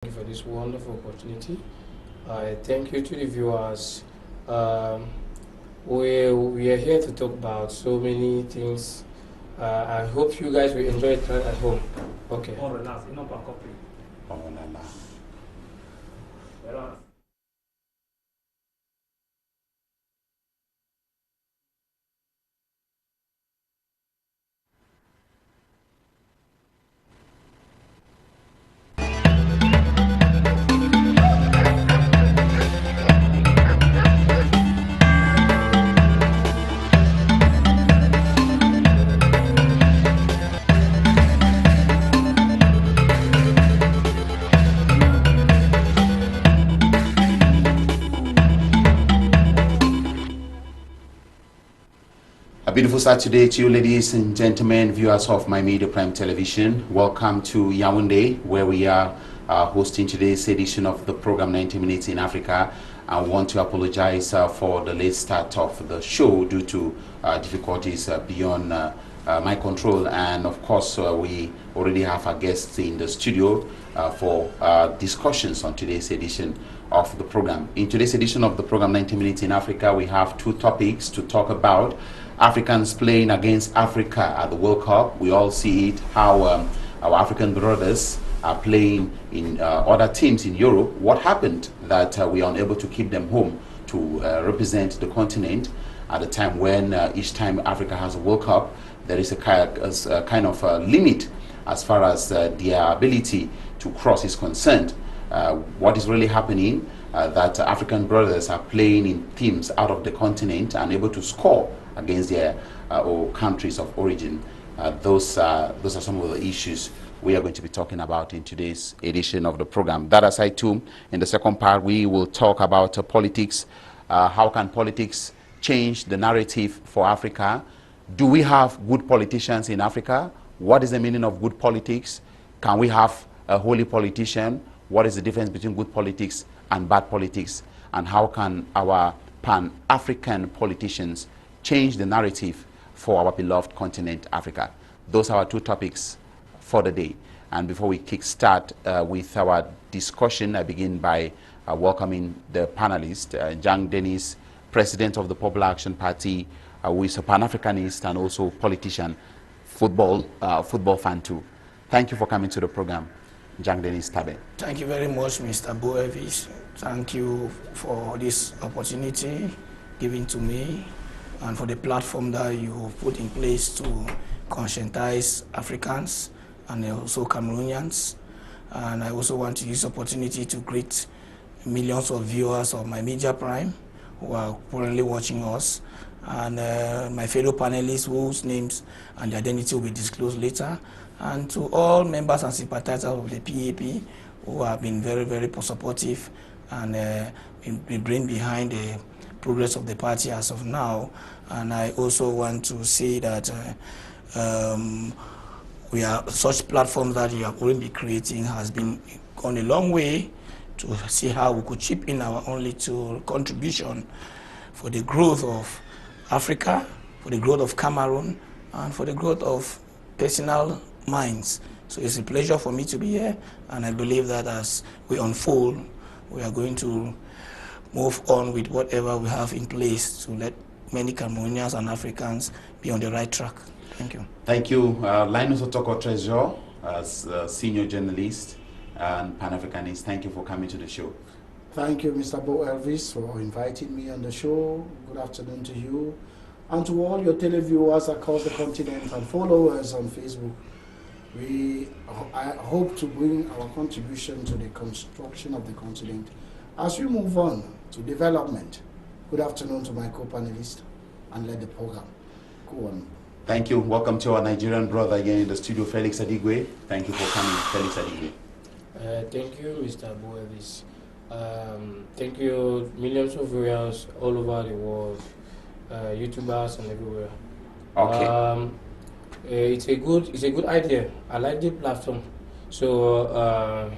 Thank you for this wonderful opportunity. I thank you to the viewers. Um, we are here to talk about so many things. I hope you guys will enjoy it at home. Okay. A beautiful Saturday to you, ladies and gentlemen, viewers of My Media Prime Television. Welcome to Yaoundé, where we are hosting today's edition of the program 90 Minutes in Africa. I want to apologize for the late start of the show due to difficulties beyond my control. And of course, we already have our guests in the studio for discussions on today's edition of the program. In today's edition of the program 90 Minutes in Africa, we have two topics to talk about. Africans playing against Africa at the World Cup. We all see it, how our African brothers are playing in other teams in Europe. What happened that we are unable to keep them home to represent the continent at a time when each time Africa has a World Cup, there is a kind of limit as far as their ability to cross is concerned. What is really happening that African brothers are playing in teams out of the continent and able to score against their countries of origin. Those are some of the issues we are going to be talking about in today's edition of the program. That aside too, in the second part, we will talk about politics. How can politics change the narrative for Africa? Do we have good politicians in Africa? What is the meaning of good politics? Can we have a holy politician? What is the difference between good politics and bad politics? And how can our Pan-African politicians change the narrative for our beloved continent, Africa? Those are our two topics for the day. And before we kickstart with our discussion, I begin by welcoming the panelists, Denis, President of the Popular Action Party, who is a Pan-Africanist and also politician, football fan too. Thank you for coming to the program, Denis Tabe. Thank you very much, Mr. Boh Elvis. Thank you for this opportunity given to me and for the platform that you put in place to conscientize Africans and also Cameroonians. And I also want to use the opportunity to greet millions of viewers of My Media Prime who are currently watching us, and my fellow panelists whose names and identity will be disclosed later, and to all members and sympathizers of the PAP who have been very, very supportive and been brain behind the progress of the party as of now. And I also want to say that we are such platforms that you have already been creating has been gone a long way to see how we could chip in our own little contribution for the growth of Africa, for the growth of Cameroon, and for the growth of personal minds. So it's a pleasure for me to be here, and I believe that as we unfold, we are going to move on with whatever we have in place to let many Cameroonians and Africans be on the right track. Thank you. Thank you. Linus Otoko Tresor, as senior journalist and Pan-Africanist, thank you for coming to the show. Thank you, Mr. Boh Elvis, for inviting me on the show. Good afternoon to you and to all your televiewers across the continent and followers on Facebook. I hope to bring our contribution to the construction of the continent as we move on to development. Good afternoon to my co-panelists, and let the program go on. Thank you. Welcome to our Nigerian brother again in the studio, Felix Adigwe. Thank you for coming, Felix Adigwe. Thank you, Mr. Boh Elvis. Thank you, millions of viewers all over the world, YouTubers and everywhere. Okay. It's a good idea. I like the platform. So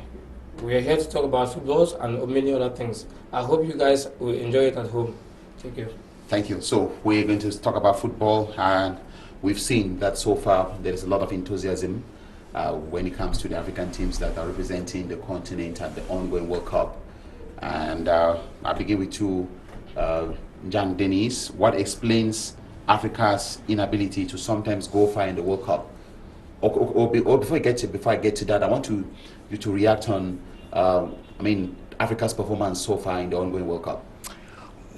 we are here to talk about footballs and many other things. I hope you guys will enjoy it at home. Thank you. Thank you. So we're going to talk about football, and we've seen that so far there is a lot of enthusiasm when it comes to the African teams that are representing the continent at the ongoing World Cup. And I'll begin with you, Denis. What explains Africa's inability to sometimes go far in the World Cup? Or before I get to that, I want you to react on, Africa's performance so far in the ongoing World Cup.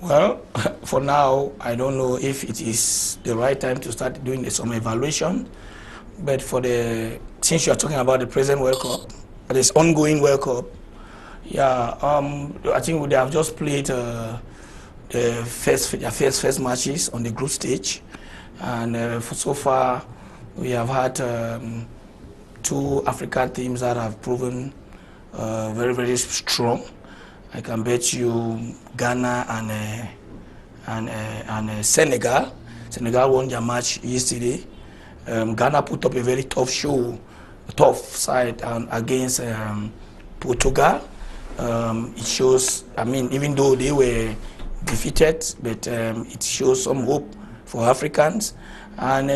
Well, for now, I don't know if it is the right time to start doing some evaluation. But since you are talking about the present World Cup, this ongoing World Cup, yeah, I think they have just played their first matches on the group stage, and so far we have had 2 African teams that have proven very, very strong. I can bet you Ghana and Senegal. Senegal won their match yesterday. Ghana put up a very tough side against Portugal. It shows, even though they were defeated, but it shows some hope for Africans. And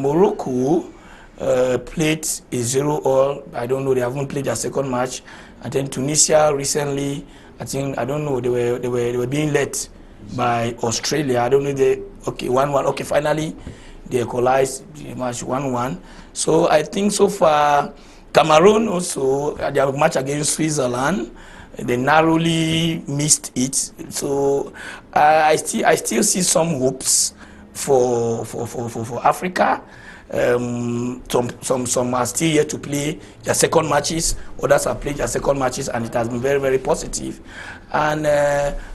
Morocco played a 0-0. I don't know, they haven't played their second match. And then Tunisia recently, I don't know, they were being led by Australia. I don't know, 1-1. Okay, finally they equalized the match 1-1. So I think so far, Cameroon also, their match against Switzerland, they narrowly missed it. So I still see some hopes for Africa. Some are still yet to play their second matches. Others have played their second matches, and it has been very, very positive. And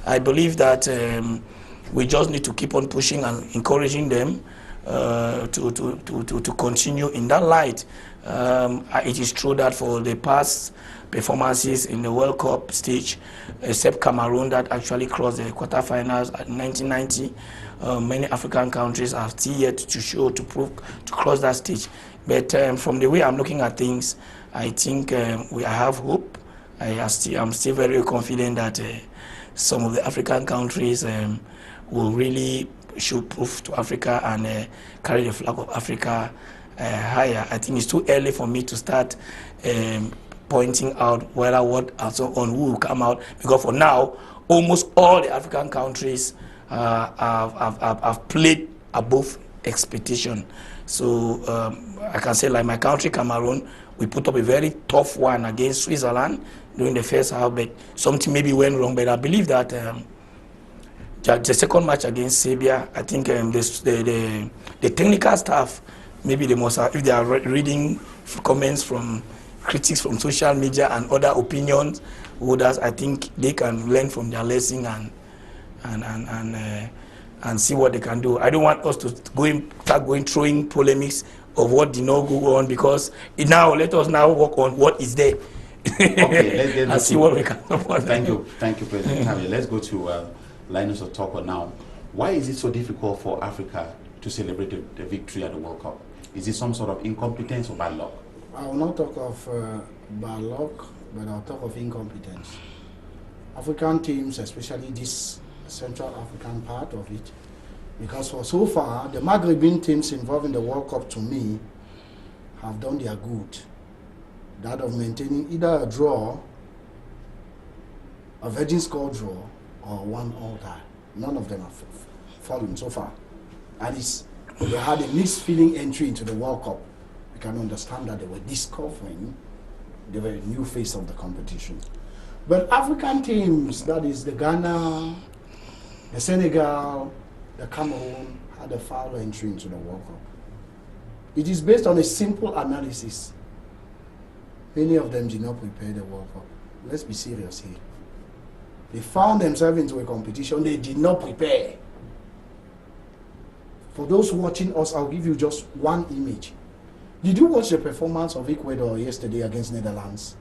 I believe that we just need to keep on pushing and encouraging them to continue in that light. It is true that for the past performances in the World Cup stage, except Cameroon that actually crossed the quarterfinals in 1990, many African countries are still yet to cross that stage. But from the way I'm looking at things, I think I have hope. I'm still very confident that some of the African countries will really show proof to Africa and carry the flag of Africa higher. I think it's too early for me to start pointing out who will come out, because for now, almost all the African countries have played above expectation. So I can say, like my country, Cameroon, we put up a very tough one against Switzerland during the first half, but something maybe went wrong. But I believe that the second match against Serbia, I think the technical staff, maybe they must have, if they are reading comments from critics from social media and other opinions holders, I think they can learn from their lesson and see what they can do. I don't want us to start throwing polemics of what did not go on, because let us now work on what is there. Okay, and see what we can do. Thank you, President Tavi. Let's go to Linus Otoko now. Why is it so difficult for Africa to celebrate the victory at the World Cup? Is it some sort of incompetence or bad luck? I will not talk of bad luck, but I'll talk of incompetence. African teams, especially this Central African part of it, because for so far, the Maghrebian teams involved in the World Cup, to me, have done their good. That of maintaining either a draw, a virgin score draw, or 1-all tie. None of them have fallen so far. At least they had a mixed feeling entry into the World Cup. We can understand that they were discovering the very new face of the competition. But African teams, that is the Ghana, the Senegal, the Cameroon, had a foul entry into the World Cup. It is based on a simple analysis. Many of them did not prepare the World Cup. Let's be serious here. They found themselves into a competition they did not prepare. For those watching us, I'll give you just one image. Did you watch the performance of Ecuador yesterday against Netherlands?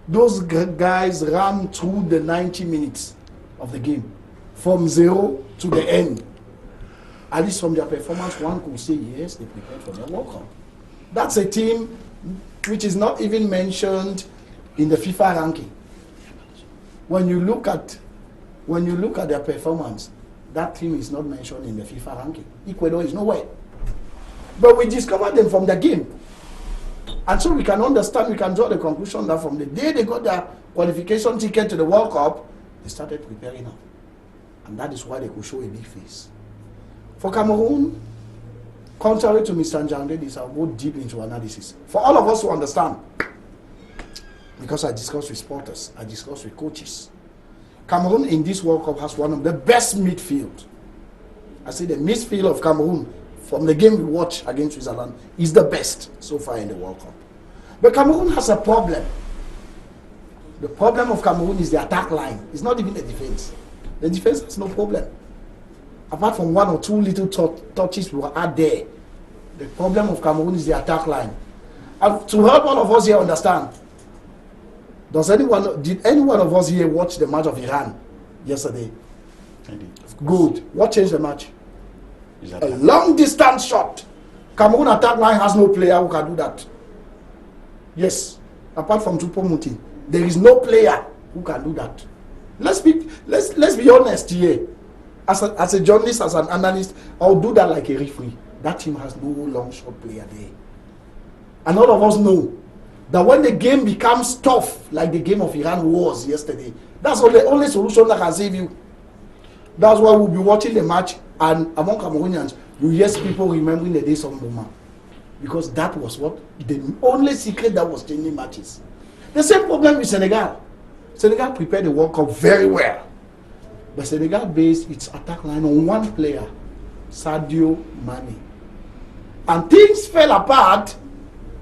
Those guys ran through the 90 minutes of the game, from 0 to the end. At least from their performance, one could say, yes, they prepared for the World Cup. That's a team which is not even mentioned in the FIFA ranking. When you look at their performance, that team is not mentioned in the FIFA ranking. Ecuador is nowhere. But we discovered them from the game. And so we can understand, we can draw the conclusion that from the day they got their qualification ticket to the World Cup, they started preparing now. And that is why they could show a big face. For Cameroon, contrary to Mr. Denis, I'll go deep into analysis. For all of us to understand, because I discussed with supporters, I discussed with coaches, Cameroon in this World Cup has one of the best midfield. I say the midfield of Cameroon, from the game we watch against Switzerland, is the best so far in the World Cup. But Cameroon has a problem. The problem of Cameroon is the attack line. It's not even the defense. The defense has no problem. Apart from one or two little touches we are there, the problem of Cameroon is the attack line. And to help all of us here understand, did any one of us here watch the match of Iran yesterday? I did. Good. What changed the match? A long distance shot. Cameroon attack line has no player who can do that. Yes, apart from Choupo-Moting, there is no player who can do that. Let's be honest here. As a journalist, as an analyst, I'll do that like a referee. That team has no long shot player there. And all of us know that when the game becomes tough, like the game of Iran was yesterday, that's the only solution that can save you. That's why we'll be watching the match, and among Cameroonians, you hear people remembering the days of Mboma. Because that was what the only secret that was changing matches. The same problem with Senegal. Senegal prepared the World Cup very well. But Senegal based its attack line on one player, Sadio Mane. And things fell apart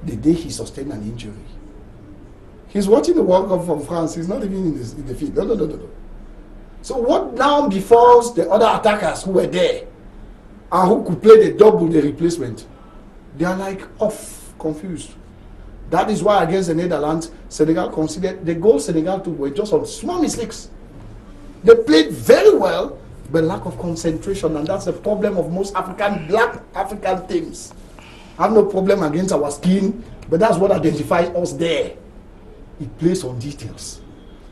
the day he sustained an injury. He's watching the World Cup from France. He's not even in the field. No. So what now befalls the other attackers who were there and who could play the double, the replacement? They are like off, confused. That is why against the Netherlands, Senegal considered the goals Senegal took were just on small mistakes. They played very well, but lack of concentration, and that's the problem of most black African teams. I have no problem against our skin, but that's what identifies us there. It plays on details.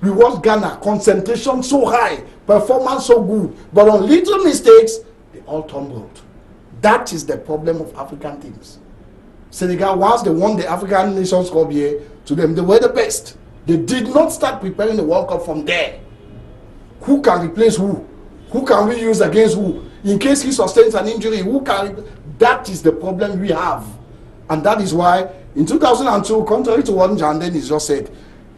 We watch Ghana, concentration so high, performance so good, but on little mistakes, they all tumbled. That is the problem of African teams. Senegal, once they won the African Nations Cup here, to them, they were the best. They did not start preparing the World Cup from there. Who can replace who? Who can we use against who? In case he sustains an injury, who can? That is the problem we have. And that is why, in 2002, contrary to what Denis just said,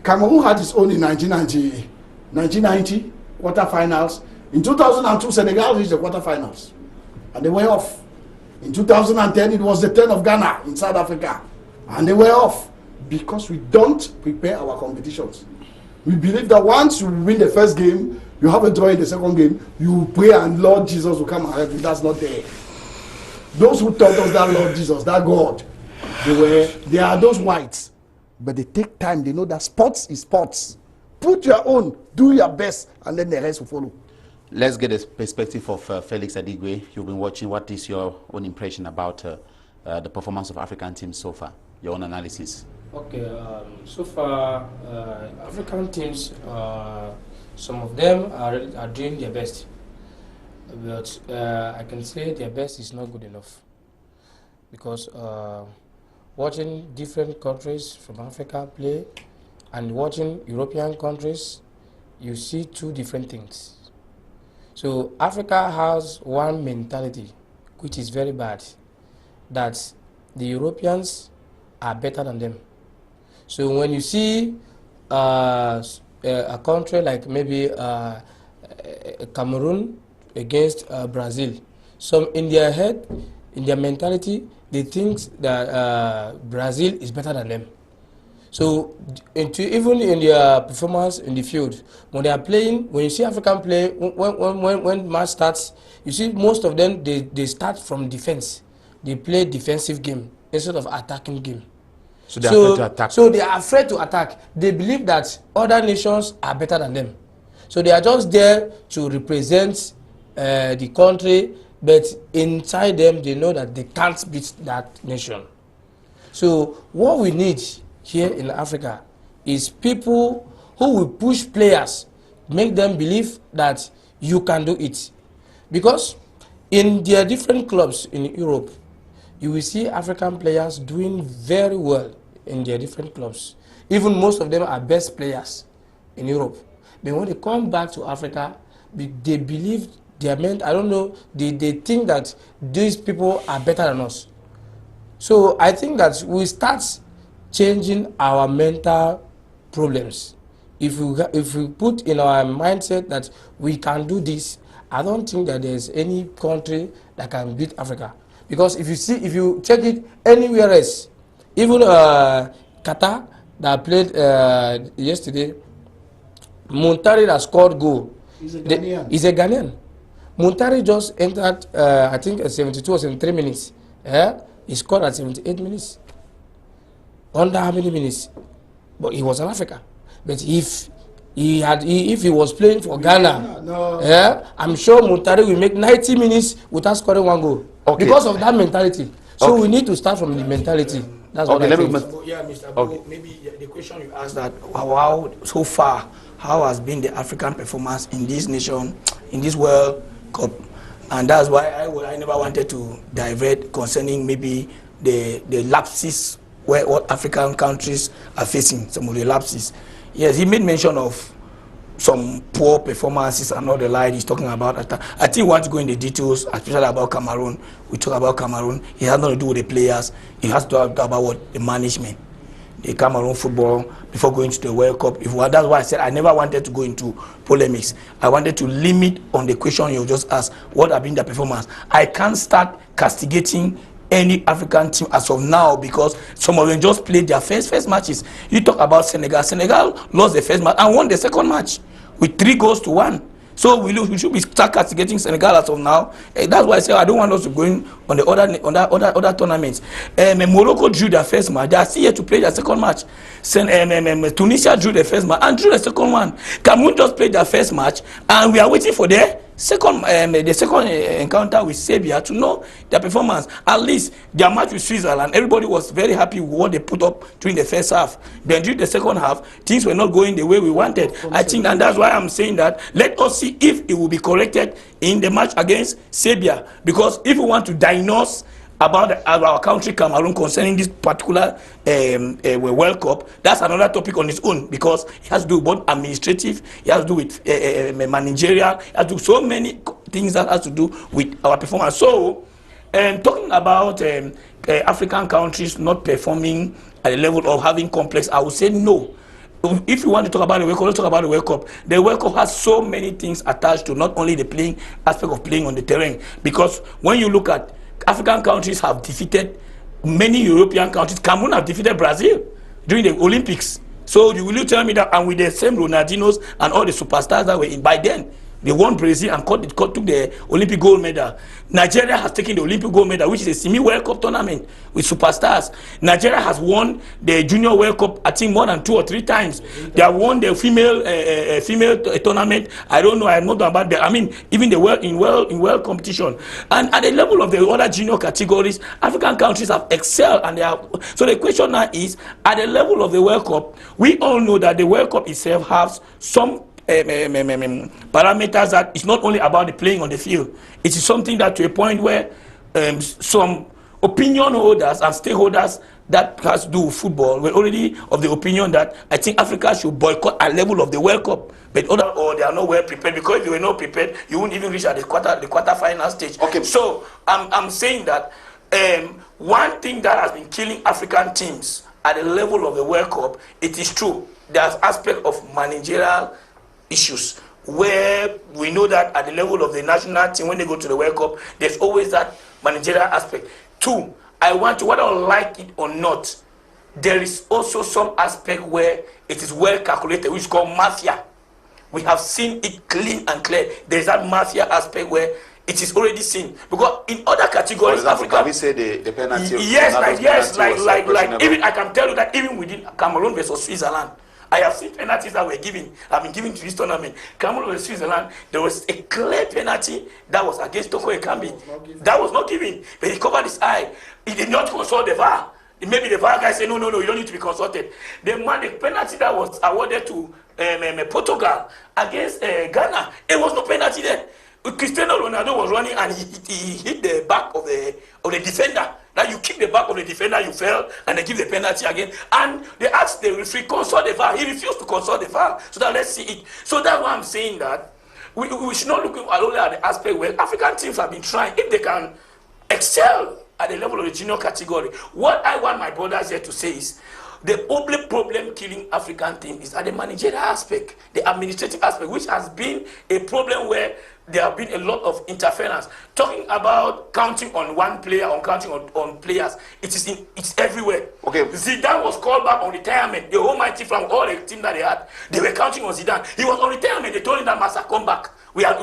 Cameroon had its own in 1990 quarterfinals. In 2002, Senegal reached the quarterfinals. And they were off. In 2010, it was the turn of Ghana in South Africa. And they were off because we don't prepare our competitions. We believe that once you win the first game, you have a draw in the second game, you pray and Lord Jesus will come and help you. That's not there. Those who taught us that Lord Jesus, that God, they are those whites. But they take time. They know that sports is sports. Put your own, do your best, and then the rest will follow. Let's get the perspective of Felix Adigwe. You've been watching. What is your own impression about the performance of African teams so far? Your own analysis. Okay, so far, African teams, some of them are doing their best. But I can say their best is not good enough. Because watching different countries from Africa play and watching European countries, you see two different things. So Africa has one mentality, which is very bad, that the Europeans are better than them. So when you see a country like maybe Cameroon against Brazil, some in their head, in their mentality, they think that Brazil is better than them. So even in their performance in the field, when they are playing, when you see African play, when match starts, you see most of them, they start from defense. They play defensive game instead of attacking game. So they are afraid to attack. So they are afraid to attack. They believe that other nations are better than them. So they are just there to represent the country, but inside them, they know that they can't beat that nation. So what we need here in Africa is people who will push players, make them believe that you can do it. Because in their different clubs in Europe, you will see African players doing very well in their different clubs. Even most of them are best players in Europe. But when they come back to Africa, they believe they are meant, I don't know, they think that these people are better than us. So I think that we start changing our mental problems. If we put in our mindset that we can do this, I don't think that there's any country that can beat Africa. Because if you check it anywhere else, even Qatar that played yesterday, Muntari that scored goal. He's a Ghanaian. He's a Ghanaian. Muntari just entered, I think, 72 or 73 minutes. Yeah? He scored at 78 minutes. Under how many minutes? But he was in Africa. But if he was playing for Ghana, yeah, I'm sure Muntari will make 90 minutes without scoring one goal. Okay. Because of that mentality. So we need to start from the mentality. That's what I think. Yeah, Mr. Boh, maybe the question you asked that how so far how has been the African performance in this nation, in this World Cup, and that's why I never wanted to divert concerning maybe the lapses where what African countries are facing, some of the lapses. Yes, he made mention of some poor performances and all the like he's talking about. I think we want to go in the details, especially about Cameroon. We talk about Cameroon. It has nothing to do with the players. It has to do about what the management, the Cameroon football before going to the World Cup. That's why I said I never wanted to go into polemics. I wanted to limit on the question you just asked, what have been the performance. I can't start castigating any African team as of now because some of them just played their first matches. You talk about Senegal. Senegal lost the first match and won the second match with 3-1. So we should be start castigating Senegal as of now. That's why I say I don't want us to go in on the other tournaments. Morocco drew their first match. They are still here to play their second match. Tunisia drew the first match and drew the second one. Cameroon just played their first match and we are waiting for their second encounter with Serbia to know their performance. At least their match with Switzerland, everybody was very happy with what they put up during the first half. Then during the second half, things were not going the way we wanted. I think, and that's why I'm saying that let us see if it will be corrected in the match against Serbia. Because if we want to diagnose about our country Cameroon concerning this particular World Cup, that's another topic on its own because it has to do with both administrative, it has to do with managerial, it has to do so many things that has to do with our performance. So, talking about African countries not performing at the level of having complex, I would say no. If you want to talk about the World Cup, let's talk about the World Cup. The World Cup has so many things attached to not only the playing aspect of playing on the terrain, because when you look at African countries have defeated many European countries. Cameroon have defeated Brazil during the Olympics. So will you tell me that, and with the same Ronaldinhos and all the superstars that were in by then, they won Brazil and took the Olympic gold medal. Nigeria has taken the Olympic gold medal, which is a semi-World Cup tournament with superstars. Nigeria has won the Junior World Cup, I think, more than 2 or 3 times. They have won the female tournament. I don't know. I'm not about that. I mean, even the world competition. And at the level of the other junior categories, African countries have excelled, and they are. So the question now is, at the level of the World Cup, we all know that the World Cup itself has some parameters that it's not only about the playing on the field. It is something that to a point where some opinion holders and stakeholders that has to do with football were already of the opinion that I think Africa should boycott at level of the World Cup. But they are not well prepared, because if you were not prepared, you wouldn't even reach at the quarter-final stage. Okay. So I'm saying that one thing that has been killing African teams at the level of the World Cup, it is true. There's aspect of managerial issues where we know that at the level of the national team, when they go to the World Cup, there's always that managerial aspect. 2, whether I like it or not, there is also some aspect where it is well calculated, which is called mafia. We have seen it clean and clear. There's that mafia aspect where it is already seen, because in other categories, Africa, can we say the penalty? Yes, like even I can tell you that even within Cameroon versus Switzerland, I have seen penalties that were given, have been given to this tournament. Cameroon versus Switzerland, there was a clear penalty that was against Otoko Ekambi. That was not given, but he covered his eye. He did not consult the VAR. Maybe the VAR guy said, no, you don't need to be consulted. The penalty that was awarded to Portugal against Ghana, it was no penalty there. Cristiano Ronaldo was running and he hit the back of the defender. That you kick the back of the defender, you fell, and they give the penalty again. And they asked the referee consult the VAR. He refused to consult the VAR. So that let's see it. So that's why I'm saying that we should not look only at the aspect where African teams have been trying. If they can excel at the level of the junior category, what I want my brothers here to say is the only problem killing African team is at the managerial aspect, the administrative aspect, which has been a problem where there have been a lot of interference. Talking about counting on one player, on counting on players, it's everywhere. Okay. Zidane was called back on retirement. The whole mighty from all the team that they had, they were counting on Zidane. He was on retirement. They told him that Massa come back. We have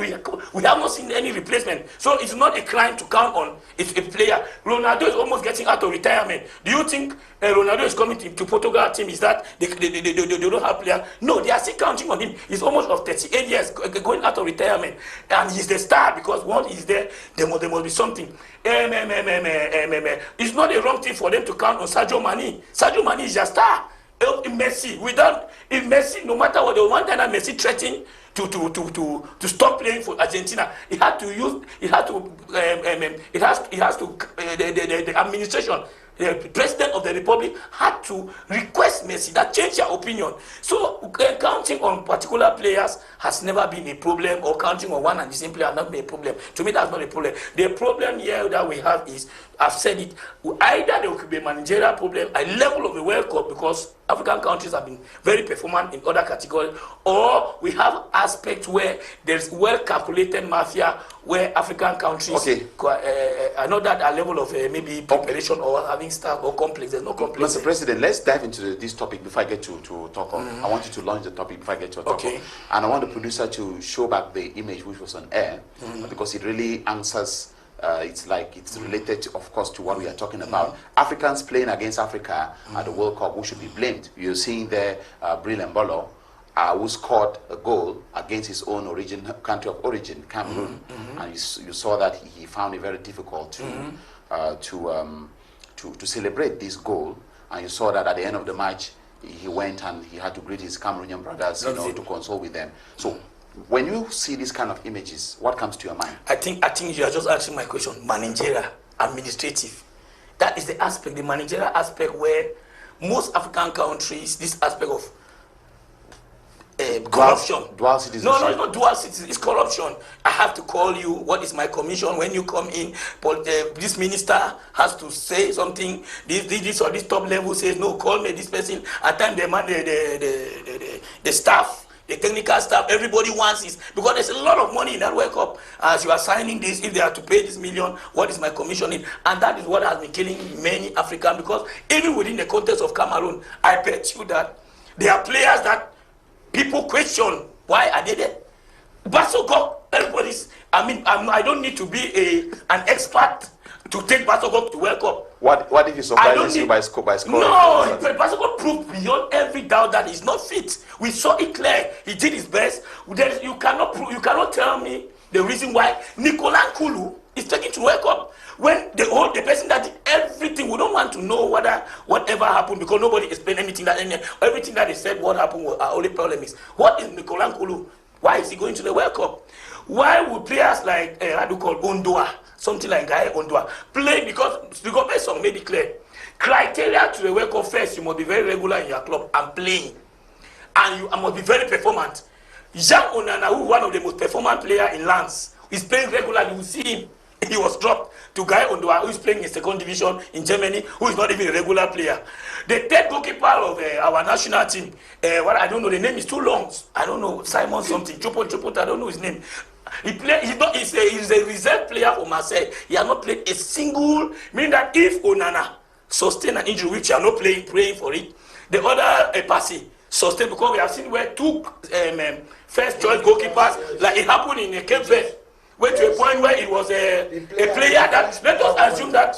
not seen any replacement. So it's not a crime to count on if a player. Ronaldo is almost getting out of retirement. Do you think Ronaldo is coming to Portugal team? Is that they don't have players? No, they are still counting on him. He's almost of 38 years going out of retirement. And he's the star because once he's there must be something. It's not a wrong thing for them to count on Sadio Mane. Sadio Mane is a star. Messi, if Messi, no matter what, the one time that Messi threatened to stop playing for Argentina, the administration, the president of the republic had to request Messi that change their opinion. So counting on particular players has never been a problem, or counting on one and the same player has not been a problem. To me, that's not a problem. The problem here that we have is, I've said it, either there could be a managerial problem at level of the World Cup because African countries have been very performant in other categories, or we have aspects where there's well-calculated mafia where African countries, I know that at level of maybe preparation or having staff or complex, there's no complex. Mr. President, let's dive into this topic before I get to talk on. I want you to launch the topic before I get to talk on. And I want the producer to show back the image which was on air because it really answers. It's related, to, of course, to what we are talking about. Africans playing against Africa at the World Cup, who should be blamed? You're seeing there Bril Mbolo, who scored a goal against his own country of origin, Cameroon, and you saw that he found it very difficult to celebrate this goal, and you saw that at the end of the match he went and he had to greet his Cameroonian brothers, to console with them. So when you see these kind of images, what comes to your mind? I think you are just answering my question. Managerial, administrative. That is the aspect, the managerial aspect where most African countries, this aspect of corruption. Dual citizenship. No, it's not dual citizenship. It's corruption. I have to call you. What is my commission? When you come in, this minister has to say something. This or this top level says, no, call me this person. At times, the staff, the technical staff, everybody wants it because there's a lot of money in that World Cup. As you are signing this, if they are to pay this million, what is my commission in? And that is what has been killing many Africans, because even within the context of Cameroon, I bet you that there are players that people question, why are they there? Basoko, everybody's, I don't need to be an expert to take Basoko to World Cup. What if he surprises you by scoring? No, Basoko proved beyond every doubt that he's not fit. We saw it clear. He did his best. You cannot tell me the reason why Nicolas Nkulu is taken to World Cup. When the person that did everything, we don't want to know whatever happened, because nobody explained anything everything that they said what happened. Our only problem is, what is Nicolas Nkulu? Why is he going to the World Cup? Why would players like Ondoa, something like Guy Ondoa, play? Because based on made it clear, criteria to the World Cup: first, you must be very regular in your club and playing, and you must be very performant. Jean Onana, who is one of the most performant players in Lens, is playing regularly. You see him. He was dropped to Guy Ondoa, who is playing in second division in Germany, who is not even a regular player. The third goalkeeper of our national team, I don't know, the name is too long. I don't know, Simon something, Chopot, I don't know his name. He's a reserve player for Marseille. He has not played a single, meaning that if Onana sustained an injury, which you are not praying for it, the other Passy sustained, because we have seen where two first choice goalkeepers, like it happened in Cape Verde, went to a point where it was a player that, let us assume that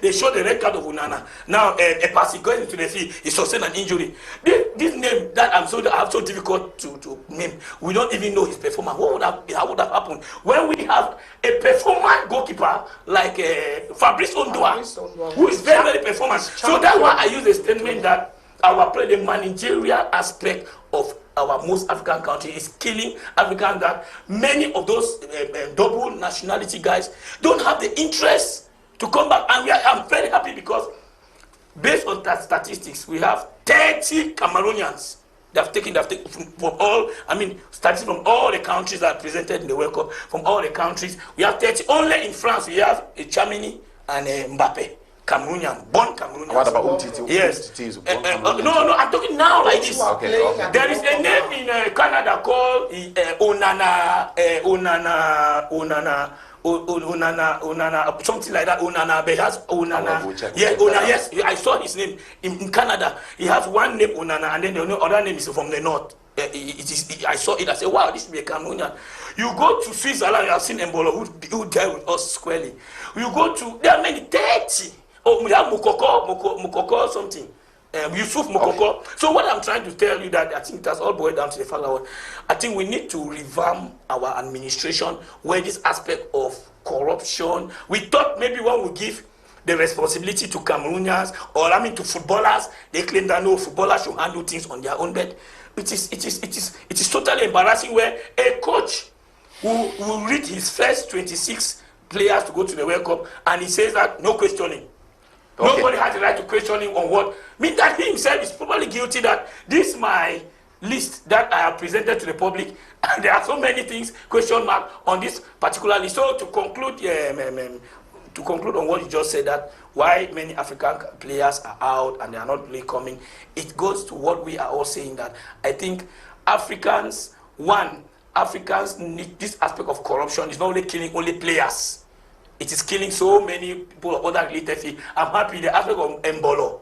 they showed the red card of Onana. Now a passing going into the field, he sustained an injury. This name that I'm so difficult to name, we don't even know his performance. How would have happened when we have a performant goalkeeper like Fabrice Ondoa, who is very, very performant? So that's why I use a statement that our play, the managerial aspect of our most African country is killing Africans, that many of those double nationality guys don't have the interest to come back. And I'm very happy because based on that statistics, we have 30 Cameroonians that have taken from all, statistics from all the countries that are presented in the World Cup, from all the countries. We have 30. Only in France, we have Chamini and Mbappe. Cameroonian, born Cameroonian. What about Umtiti? Yes. Umtiti is No, I'm talking now like this. Okay. There is a name in Canada called Onana, something like that. Onana, but he has Onana. Yes, I saw his name in Canada. He has one name Onana, and then the other name is from the north. I saw it. I said, wow, this should be a Cameroonian. You go to Switzerland, you have seen Embolo, who dealt with us squarely. You go to, there are many 30. Oh, we have Mukoko something. Yusuf Mukoko. Okay. So what I'm trying to tell you that I think that's all boiled down to the fact that I think we need to revamp our administration where this aspect of corruption, we thought maybe one would give the responsibility to Cameroonians or to footballers. They claim that no, footballers should handle things on their own bed. It is totally embarrassing where a coach who will read his first 26 players to go to the World Cup and he says that no questioning. Okay. Nobody has the right to question him on what. That he himself is probably guilty that this is my list that I have presented to the public and there are so many things question mark on this particular list. So to conclude on what you just said, that why many African players are out and they are not really coming, it goes to what we are all saying, that I think Africans need this aspect of corruption. Is not only killing only players, it is killing so many people of other related fields. I'm happy the aspect of Mbolo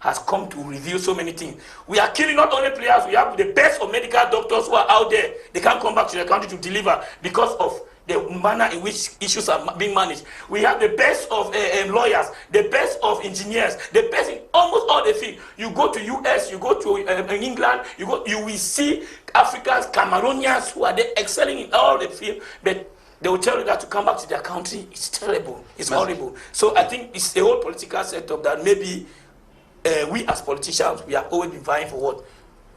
has come to reveal so many things. We are killing not only players, we have the best of medical doctors who are out there. They can't come back to the country to deliver because of the manner in which issues are being managed. We have the best of lawyers, the best of engineers, the best in almost all the fields. You go to US, you go to England, you will see Africans, Cameroonians who are there excelling in all the fields, but they will tell you that to come back to their country, it's terrible, it's horrible. So I think it's a whole political setup that maybe we as politicians, we have always been vying for what?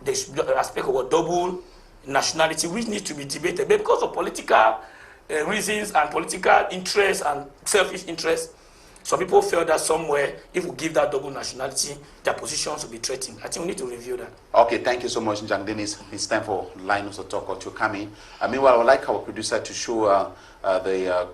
The aspect of what double nationality, which needs to be debated. But because of political reasons and political interests and selfish interests, some people feel that somewhere, if we give that double nationality, their positions will be threatened. I think we need to review that. Okay, thank you so much, Denis. It's time for Linus Otoko to come in. Meanwhile, I would like our producer to show the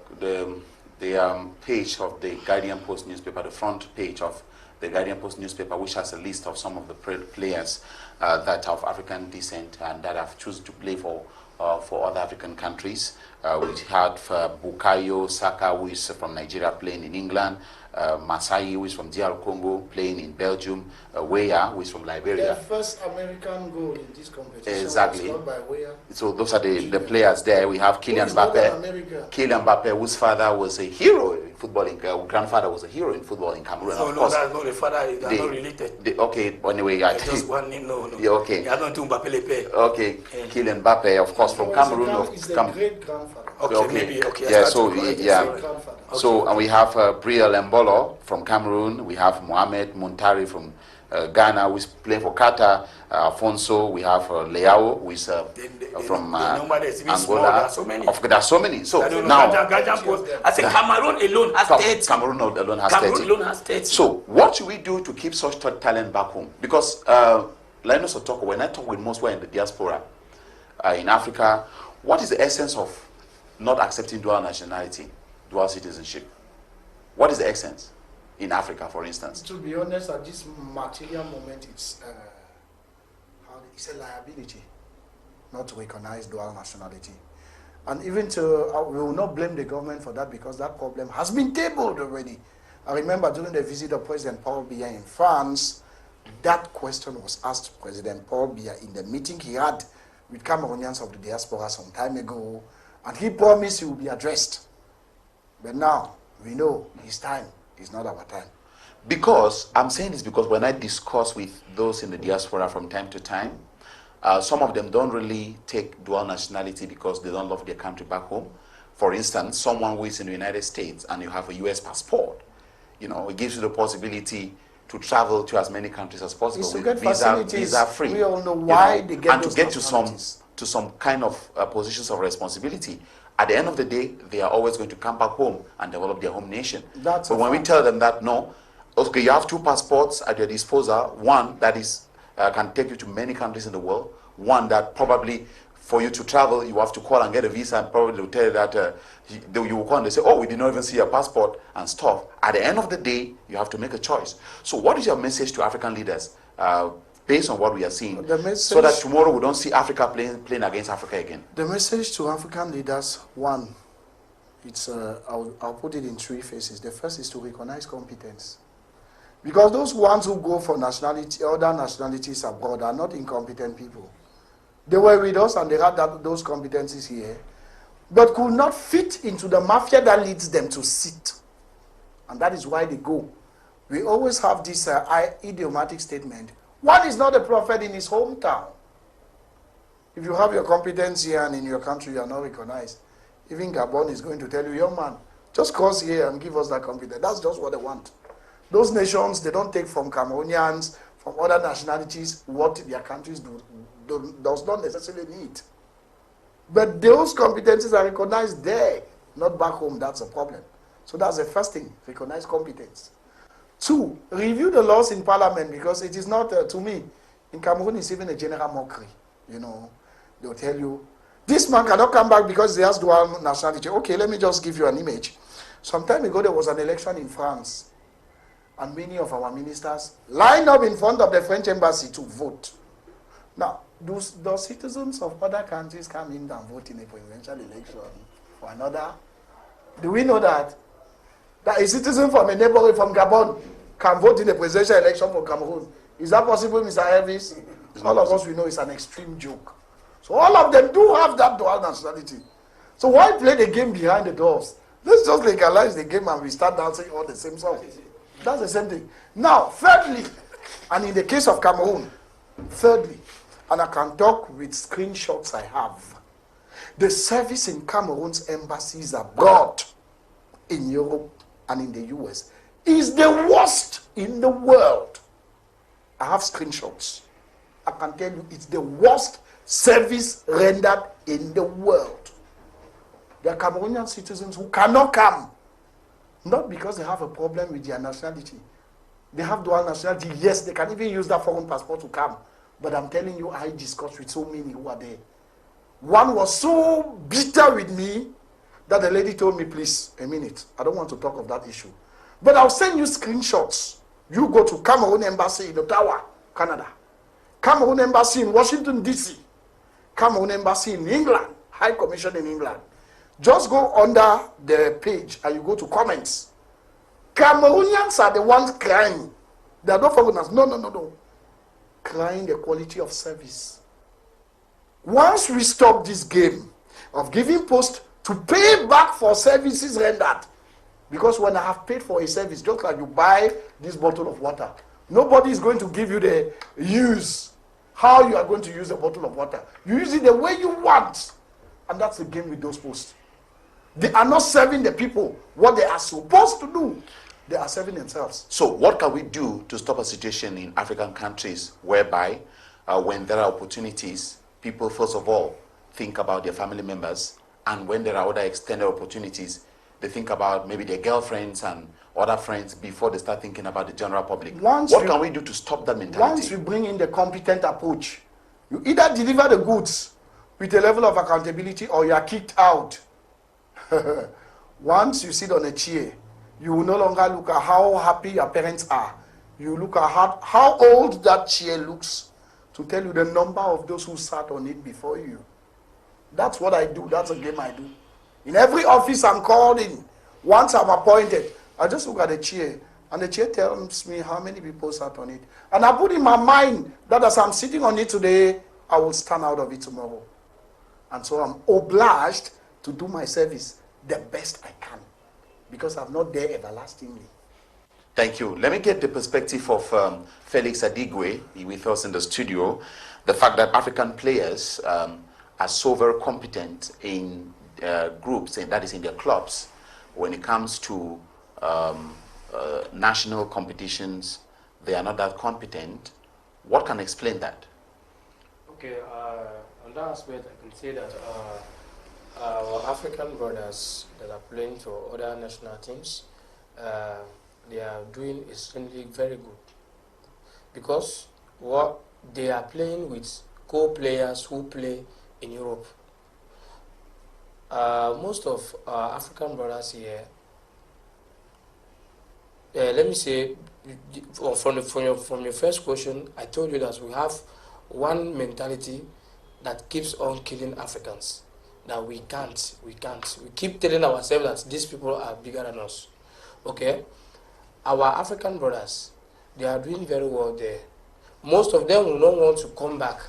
page of the Guardian Post newspaper, the front page of the Guardian Post newspaper, which has a list of some of the players that are of African descent and that have chosen to play for other African countries. We had Bukayo Saka, who is from Nigeria, playing in England. Masai, who is from DR Congo, playing in Belgium. Weah, who is from Liberia. The first American goal in this competition exactly. was scored by Weah. So those are the players there. We have Kylian Mbappe. Kylian Mbappe, whose father was a hero in football, grandfather was a hero in football in Cameroon. No, that's not the father. They are not related. Okay, anyway, I just one name. No. Yeah, okay. They are not doing Mbappe le père. Okay, Kylian Mbappe, of course, from Cameroon. It's the great grandfather. Okay, maybe. Okay. Yeah. So So and we have Briel Mbolo from Cameroon. We have Mohamed Muntari from Ghana, who is playing for Qatar. Alfonso. We have Leao, who is from Angola. There are so many. There are so many. So now, I think Cameroon alone has 30. Cameroon alone has 30. So what should we do to keep such talent back home? Because Linus Otoko, when I talk with most who are in the diaspora in Africa, what is the essence of not accepting dual nationality, dual citizenship? What is the essence in Africa, for instance? To be honest, at this material moment, it's a liability not to recognize dual nationality. And even we will not blame the government for that because that problem has been tabled already. I remember during the visit of President Paul Biya in France, that question was asked to President Paul Biya in the meeting he had with Cameroonians of the diaspora some time ago, and he promised he will be addressed. But now, we know his time is not our time. Because, I'm saying this because when I discuss with those in the diaspora from time to time, some of them don't really take dual nationality because they don't love their country back home. For instance, someone who is in the United States and you have a US passport, it gives you the possibility to travel to as many countries as possible It's to with get facilities. visa free. We all know why they get and those to get to nationalities. some kind of positions of responsibility. At the end of the day, they are always going to come back home and develop their home nation. That's but a when we fact. tell them that no, okay, you have 2 passports at your disposal. One that is can take you to many countries in the world. One that probably for you to travel, you have to call and get a visa, and probably they'll tell you that you will call and they say, oh, we did not even see your passport and stuff. At the end of the day, you have to make a choice. So what is your message to African leaders based on what we are seeing, so that tomorrow we don't see Africa playing against Africa again? The message to African leaders, one, it's I'll put it in 3 phases. The first is to recognize competence. Because those ones who go for nationality, other nationalities abroad are not incompetent people. They were with us and they had those competencies here, but could not fit into the mafia that leads them to sit. And that is why they go. We always have this idiomatic statement. One is not a prophet in his hometown. If you have your competence here and in your country you are not recognized, even Gabon is going to tell you, young man, just cross here and give us that competence. That's just what they want. Those nations, they don't take from Cameroonians, from other nationalities, what their countries does not necessarily need. But those competencies are recognized there, not back home. That's a problem. So that's the first thing, recognize competence. 2, review the laws in parliament, because it is not, to me, in Cameroon, it's even a general mockery. They'll tell you, this man cannot come back because he has dual nationality. Okay, let me just give you an image. Some time ago, there was an election in France, and many of our ministers lined up in front of the French embassy to vote. Now, do citizens of other countries come in and vote in a presidential election for another? Do we know that a citizen from a neighborhood from Gabon can vote in a presidential election for Cameroon? Is that possible, Mr. Elvis? All of us, we know it's an extreme joke. So all of them do have that dual nationality. So why play the game behind the doors? Let's just legalize the game and we start dancing all the same song. That's the same thing. Now, thirdly, and in the case of Cameroon, and I can talk with screenshots I have, the service in Cameroon's embassies abroad, in Europe and in the US, is the worst in the world. I have screenshots. I can tell you it's the worst service rendered in the world. There are Cameroonian citizens who cannot come, not because they have a problem with their nationality. They have dual nationality. Yes, they can even use that foreign passport to come. But I'm telling you, I discussed with so many who are there. One was so bitter with me that the lady told me, please, a minute, I don't want to talk of that issue. But I'll send you screenshots. You go to Cameroon Embassy in Ottawa, Canada. Cameroon Embassy in Washington, D.C. Cameroon Embassy in England, High Commission in England. Just go under the page and you go to comments. Cameroonians are the ones crying. They are not foreigners. No. Crying the quality of service. Once we stop this game of giving post to pay back for services rendered, because when I have paid for a service, just like you buy this bottle of water, nobody is going to give you the use, how you are going to use a bottle of water. You use it the way you want. And that's the game with those posts. They are not serving the people what they are supposed to do. They are serving themselves. So what can we do to stop a situation in African countries whereby when there are opportunities, people first of all think about their family members, and when there are other extended opportunities, they think about maybe their girlfriends and other friends before they start thinking about the general public? What can we do to stop that mentality? Once you bring in the competent approach, you either deliver the goods with a level of accountability or you are kicked out. Once you sit on a chair, you will no longer look at how happy your parents are. You look at how old that chair looks to tell you the number of those who sat on it before you. That's what I do. That's a game I do. In every office I'm called in, once I'm appointed, I just look at the chair, and the chair tells me how many people sat on it. And I put in my mind that as I'm sitting on it today, I will stand out of it tomorrow. And so I'm obliged to do my service the best I can, because I'm not there everlastingly. Thank you. Let me get the perspective of Felix Adigwe with us in the studio. The fact that African players are so very competent in groups, and that is in their clubs, when it comes to national competitions, they are not that competent. What can explain that? Okay, on that aspect, I can say that our African brothers that are playing for other national teams, they are doing extremely very good, because what they are playing with co-players who play in Europe. Most of our African brothers here, let me say, from your first question, I told you that we have one mentality that keeps on killing Africans. That we can't. We keep telling ourselves that these people are bigger than us. Okay? Our African brothers, they are doing very well there. Most of them will not want to come back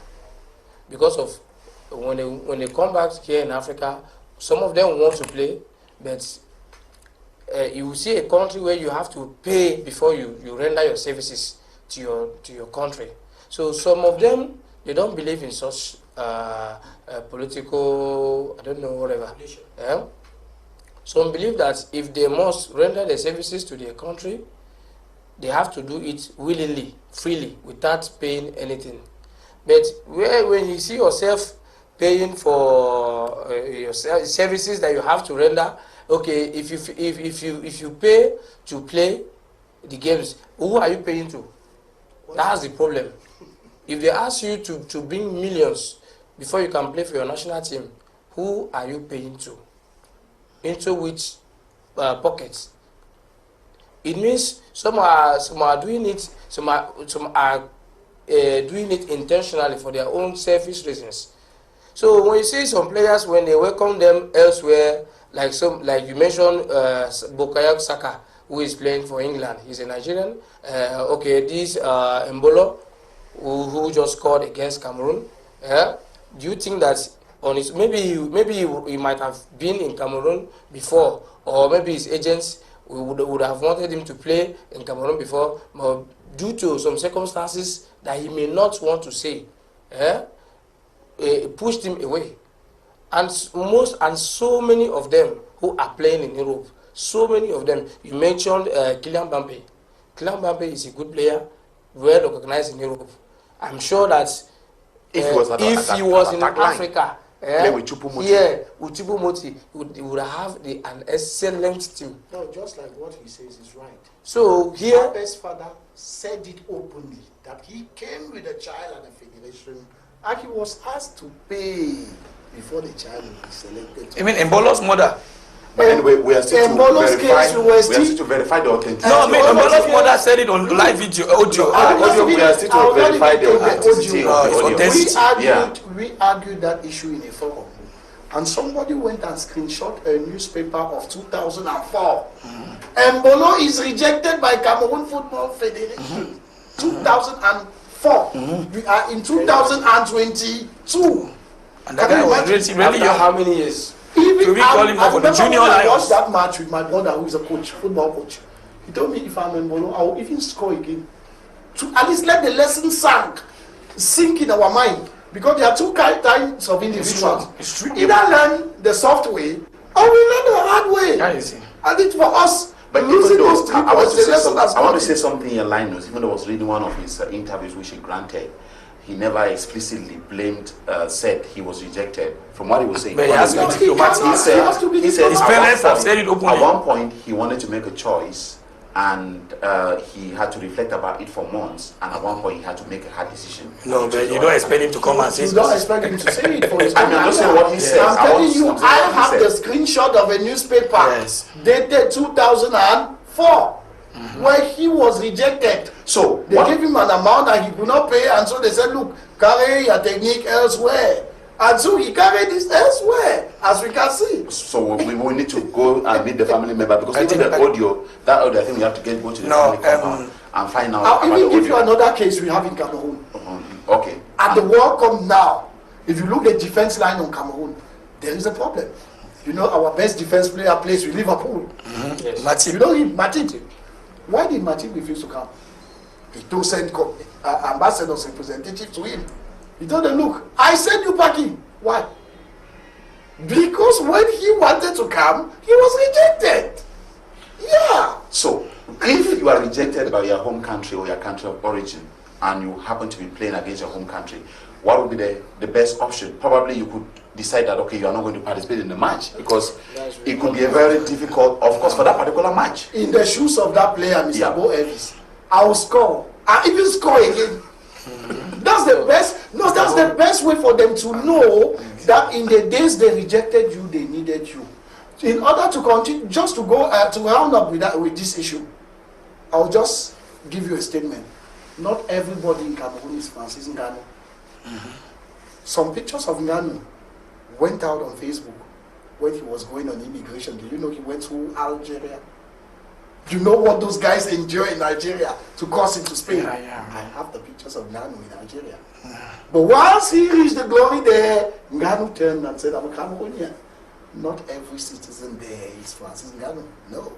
because of when they come back here in Africa, some of them want to play, but you will see a country where you have to pay before you render your services to your country. So some of them, they don't believe in such political, I don't know, whatever. Yeah? Some believe that if they must render their services to their country, they have to do it willingly, freely, without paying anything. But when you see yourself paying for your services that you have to render, okay, if you pay to play the games, who are you paying to? That's the problem. If they ask you to bring millions before you can play for your national team, who are you paying to? Into which pockets? It means some are doing it, some are doing it intentionally for their own selfish reasons. So when you see some players, when they welcome them elsewhere, like you mentioned, Bukayo Saka, who is playing for England, he's a Nigerian. Okay, this Mbolo, who just scored against Cameroon. Do you think that on his maybe he might have been in Cameroon before, or maybe his agents would have wanted him to play in Cameroon before, but due to some circumstances that he may not want to say, pushed him away. And so many of them who are playing in Europe, so many of them. You mentioned Kylian Mbappe. Kylian Mbappe is a good player, well recognized in Europe. I'm sure that if he was in Africa, with Choupo-Moting. Yeah, with Choupo-Moting, he would have an excellent team. No, just like what he says is right. So here, Mbappé's father said it openly that he came with a child at the federation and he was asked to pay before the child would be selected. You mean Mbolo's mother? But anyway, we are still to verify the authenticity. No, I mean, Mbolo's mother said it on live video, audio. We are still to verify the authenticity of the audio. We argued that issue in a forum. And somebody went and screenshot a newspaper of 2004. Mbolo is rejected by Cameroon Football Federation. 2004. We are in 2022. And that guy was really young. How many years? To be calling for the junior I Lions. watched that match with my brother, who is a coach, football coach. He told me if I'm Mbolo, I will even score again. To at least let the lesson sink in our mind. Because there are two kinds of individuals. It's true. Either learn the soft way, or we learn the hard way. That is it. And it's for us. But losing even those though, three points, the lesson has I want to gone say in. something in Linus, even though I was reading one of his interviews which he granted, he never explicitly said he was rejected. From what he was saying, But he has to be diplomatic. he said His parents have said it openly. At one point, he wanted to make a choice, and he had to reflect about it for months. And at one point, he had to make a hard decision. No, but you don't expect him to come and say You don't expect him to say it for his I mean, I'm just saying what he said. I'm telling you, I have the screenshot of a newspaper dated 2004 where he was rejected. So They gave him an amount that he could not pay, and so they said, look, carry your technique elsewhere. And so he carried this elsewhere, as we can see. So we need to go and meet the family member, because even the audio, I think we have to go to the family compound and find out. I'll even give you another case we have in Cameroon. Okay. At the World Cup now, if you look at the defense line on Cameroon, there is a problem. You know, our best defense player plays with Liverpool. Yes. Matip. You know him, Matip. Why did Matip refuse to come? He don't send ambassadors, representative to him. He told them, look, I send you packing. Why? Because when he wanted to come, he was rejected. Yeah. So If you are rejected by your home country or your country of origin, and you happen to be playing against your home country, what would be the best option? Probably you could decide that, okay, you are not going to participate in the match, because it could be a very difficult, of course, for that particular match. In the shoes of that player, Mr. Yeah. Boh Elvis, I will score. I even score again. That's the best. No, that's the best way for them to know that in the days they rejected you, they needed you. In order to continue, just to go to round up with this issue, I'll just give you a statement. Not everybody in Cameroon is Francis Ngannou. Some pictures of Ngannou went out on Facebook when he was going on immigration. Do you know he went to Algeria? You know what those guys enjoy in Nigeria to cross into Spain? Yeah. I have the pictures of Ngannou in Nigeria. But once he reached the glory there, Ngannou turned and said, I'm a Cameroonian. Not every citizen there is Francis Ngannou. No.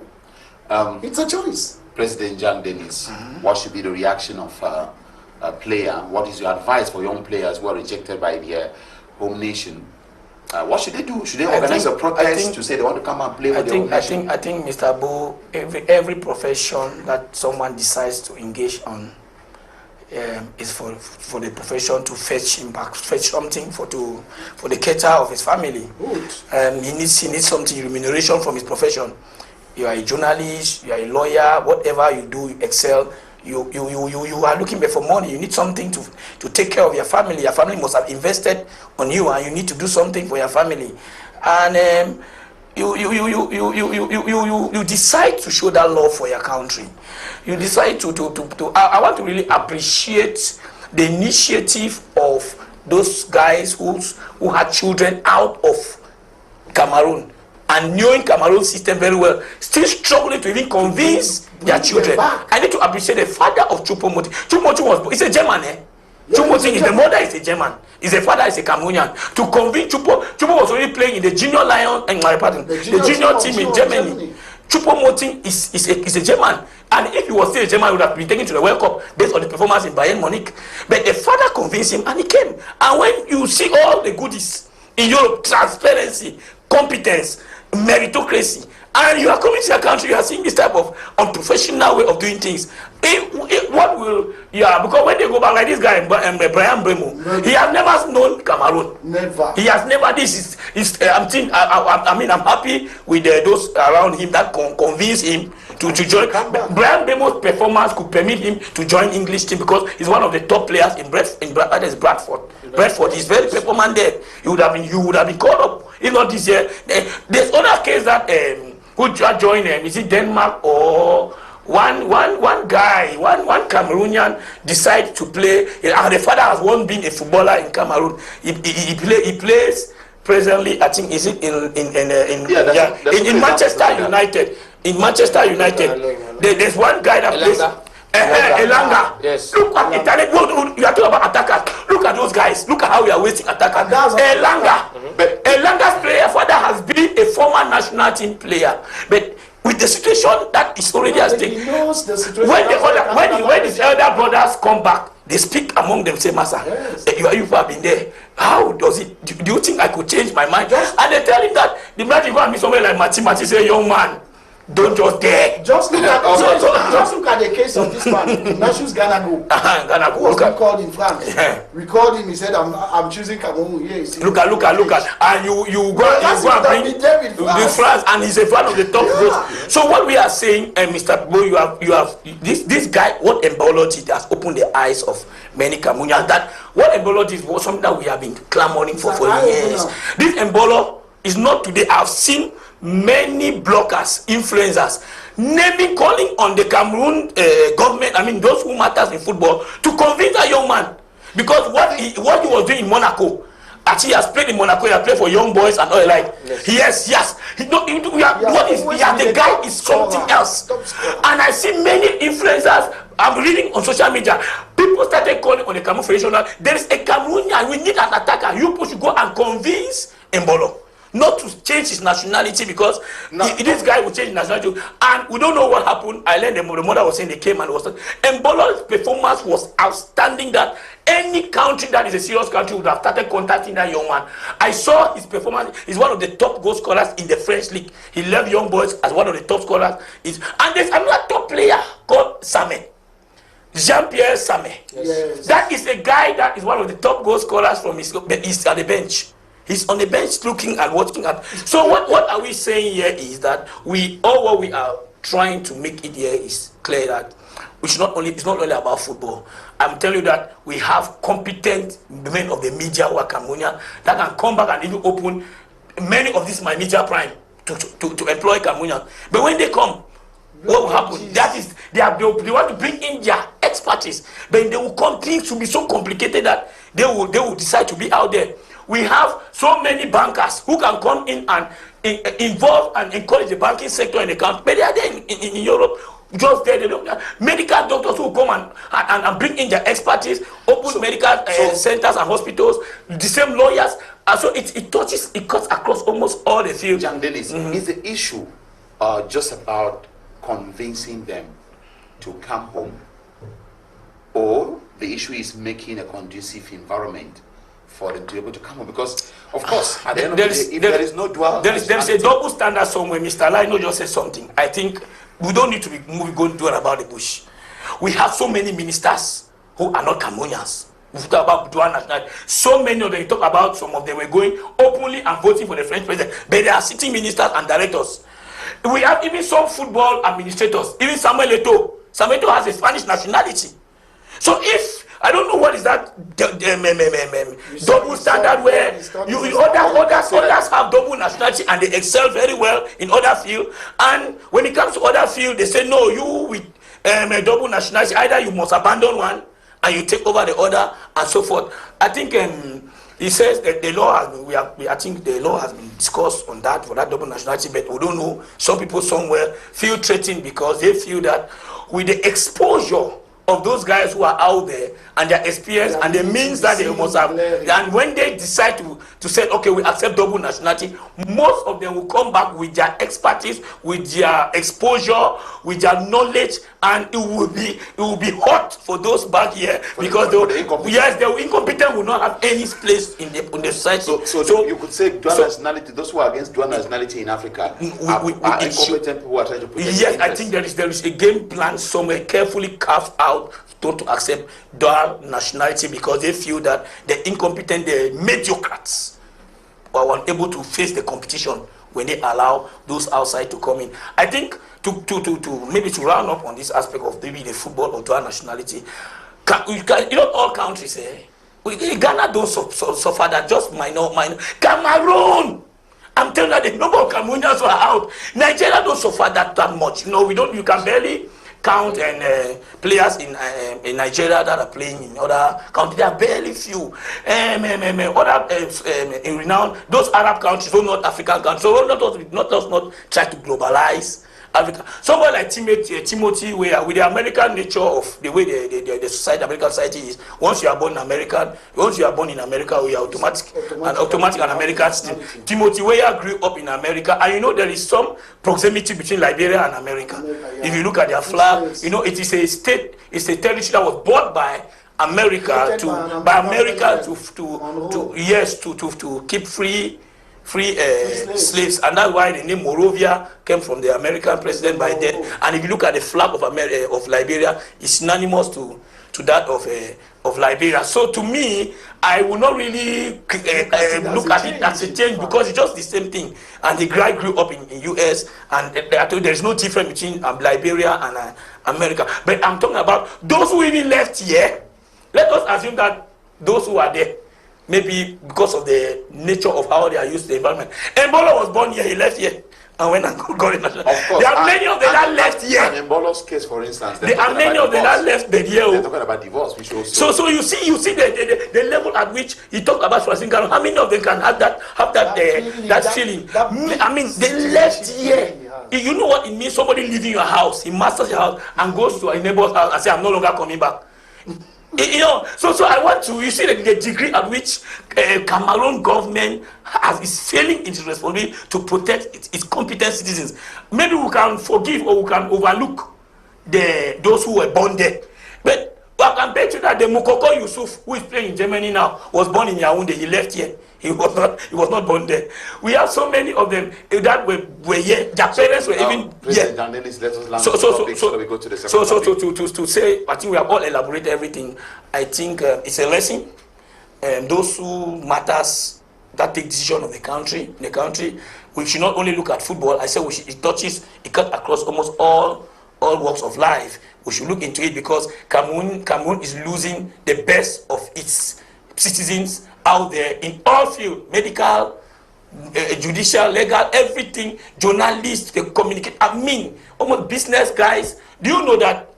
It's a choice. President Denis, what should be the reaction of a player? What is your advice for young players who are rejected by their home nation? What should they do? Should they organize a protest to say they want to come and play for their home nation? I think, Mr. Boh, every profession that someone decides to engage on is for the profession to fetch him back, fetch something for the cater of his family. He needs something, remuneration from his profession. You are a journalist, you are a lawyer, whatever you do, you excel. You are looking for money. You need something to take care of your family. Your family must have invested on you, and you need to do something for your family. And you decide to show that love for your country. You decide to I want to really appreciate the initiative of those guys who had children out of Cameroon, and knowing Cameroon system very well, still struggling to even convince their children. I need to appreciate the father of Choupo-Moting. Choupo-Moting he's a German, eh? Yeah, Choupo-Moting is the mother is a German. His father is a Cameroonian. To convince Choupo was already playing in the junior lion and the junior team in Germany. Choupo-Moting is a German. And if he was still a German, he would have been taken to the World Cup based on the performance in Bayern Munich. But the father convinced him and he came. And when you see all the goodies in Europe, transparency, competence, meritocracy, and you are coming to your country, you are seeing this type of unprofessional way of doing things. What will because when they go back like this guy, Brian Bremo, he has never known Cameroon. Never. He has never. I'm happy with those around him that convince him to join. Brian Bremo's performance could permit him to join English team because he's one of the top players in Bradford. Bradford is very performant there. You would have been called up. If not this year, there's other case that who joined him. Is it Denmark or one Cameroonian decide to play? And the father has once been a footballer in Cameroon. He plays presently. I think is it in Manchester United. In Manchester United, there's one guy that plays. Elanga. Yes. Look at Italy. You are talking about attackers. Look at those guys. Look at how we are wasting attackers. Elanga. But Elanga's player father has been a former national team player. But with the situation that is already at stake, when his elder brothers come back, they speak among themselves, Master. Yes. You have been there. How does it? Do you think I could change my mind? And they tell him that the man you go and meet somewhere like Mati say, young man, don't just dare. Just look at the case of this man. Nashus Ganago. Ganago. Who was called in France. Yeah. We called him. He said, "I'm choosing Cameroon." Yeah, look at. And you go and bring the France, and he's a fan of the top coach. So what we are saying, Mr. Boh, you have this guy. What embellowed it has opened the eyes of many Cameroonians. That what embellowed it was something that we have been clamoring for years. This embellow is not today. I've seen many bloggers, influencers, calling on the Cameroon government, I mean those who matters in football, to convince a young man. Because what he was doing in Monaco, actually he has played in Monaco, he has played for young boys and all like. Yes. The guy is something else. And I see many influencers, I'm reading on social media, people started calling on the Cameroon Federation. There is a Cameroonian, we need an attacker. You should go and convince Mbolo not to change his nationality, because this guy will change his nationality, and we don't know what happened. I learned the mother was saying they came and Mbolo's performance was outstanding, that any country that is a serious country would have started contacting that young man. I saw his performance. He's one of the top goal scorers in the French league. He left Young Boys as one of the top scorers. And there's another top player called Same. Jean-Pierre Same. Yes. That is a guy that is one of the top goal scorers from his. He's at the bench. He's on the bench looking and watching at. So what are we saying here is that what we are trying to make it here is clear that it's not only about football. I'm telling you that we have competent men of the media who are Cameroonian that can come back and even open many of these my media prime to employ Cameroonians. But when they come, what will happen? That is, they want to bring in their expertise, but they will come. Things will be so complicated that they will decide to be out there. We have so many bankers who can come in and involve and encourage the banking sector in the country, but they are there in Europe. Just there, they don't. Medical doctors who come and bring in their expertise, open medical centers and hospitals. The same lawyers, so it cuts across almost all the fields. Denis, is the issue just about convincing them to come home, or the issue is making a conducive environment for them to be able to come home? Because, of course, at the end of the day, if there is no dual, there is a double standard somewhere. Mr. Lino just said something. I think we don't need to be going about the bush. We have so many ministers who are not Cameroonians. We talk about dual nationality. So many of them, talk about some of them were going openly and voting for the French president, but they are sitting ministers and directors. We have even some football administrators. Even Samuel Eto'o. Samuel Eto'o has a Spanish nationality. So if I don't know what is that double standard where others have double nationality and they excel very well in other field, and when it comes to other field they say no, you with a double nationality, either you must abandon one and you take over the other and so forth. I think he says that the law has I think the law has been discussed on that for that double nationality, but we don't know. Some people somewhere feel threatened because they feel that with the exposure of those guys who are out there and their experience and the means that they must have, and when they decide to say okay, we accept double nationality, most of them will come back with their expertise, with their exposure, with their knowledge, and it will be hot for those back here because the incompetent will not have any place in the society. So you could say dual nationality. Those who are against dual nationality in Africa are incompetent people who are trying to protect. Yes, I think there is a game plan somewhere carefully carved out to accept dual nationality because they feel that the incompetent, the mediocrats are unable to face the competition when they allow those outside to come in. I think to maybe to round up on this aspect of maybe the football or dual nationality, all countries, Ghana don't suffer that, just minor. Cameroon, I'm telling you, the number of Cameroonians who are out. Nigeria don't suffer that much. You can barely count players in Nigeria that are playing in other countries. There are barely few. In renowned, those Arab countries, those not African countries. So let us not try to globalize Africa. Somebody like Timothy, where with the American nature of the way the society, American society is, once you are born in America, we are automatic and American citizen. Timothy Weah grew up in America, and there is some proximity between Liberia and America. Yeah. If you look at their flag, it is a state, it's a territory that was bought by America to keep free slaves, and that's why the name Morovia came from the American president by then. And if you look at the flag of Liberia, it's synonymous to that of Liberia. So to me, I will not really look at it as a change because it's just the same thing. And the guy grew up in US, and there is no difference between Liberia and America. But I'm talking about those who even left here. Let us assume that those who are there, maybe because of the nature of how they are used to the environment. Ebola was born here, he left here, and went and got it. There are many of them that left here. And Embolo's case, for instance, there are many of them that left the year. They're talking about divorce, which also. So you see the level at which he talked about Swaziland. How many of them can have that feeling? I mean, they left here. You know what it means? Somebody leaving your house, he masters your house, and goes to a neighbor's house and say, "I'm no longer coming back." So I want to, see the degree at which Cameroon government is failing in its responsibility to protect its competent citizens. Maybe we can forgive or we can overlook those who were born there. But I can bet you that the Mukoko Yusuf, who is playing in Germany now, was born in Yaoundé. He left here. He was not born there. We have so many of them that were here. Their parents were even President Denis, let us land on the topic so we go to the second topic. To say, I think we have all elaborated everything. I think it's a lesson. Those who matters that take decision of the country, we should not only look at football. I say it cuts across almost all walks of life. We should look into it because Cameroon is losing the best of its citizens out there in all fields, medical, judicial, legal, everything, journalists, they communicate. I mean, almost business guys. Do you know that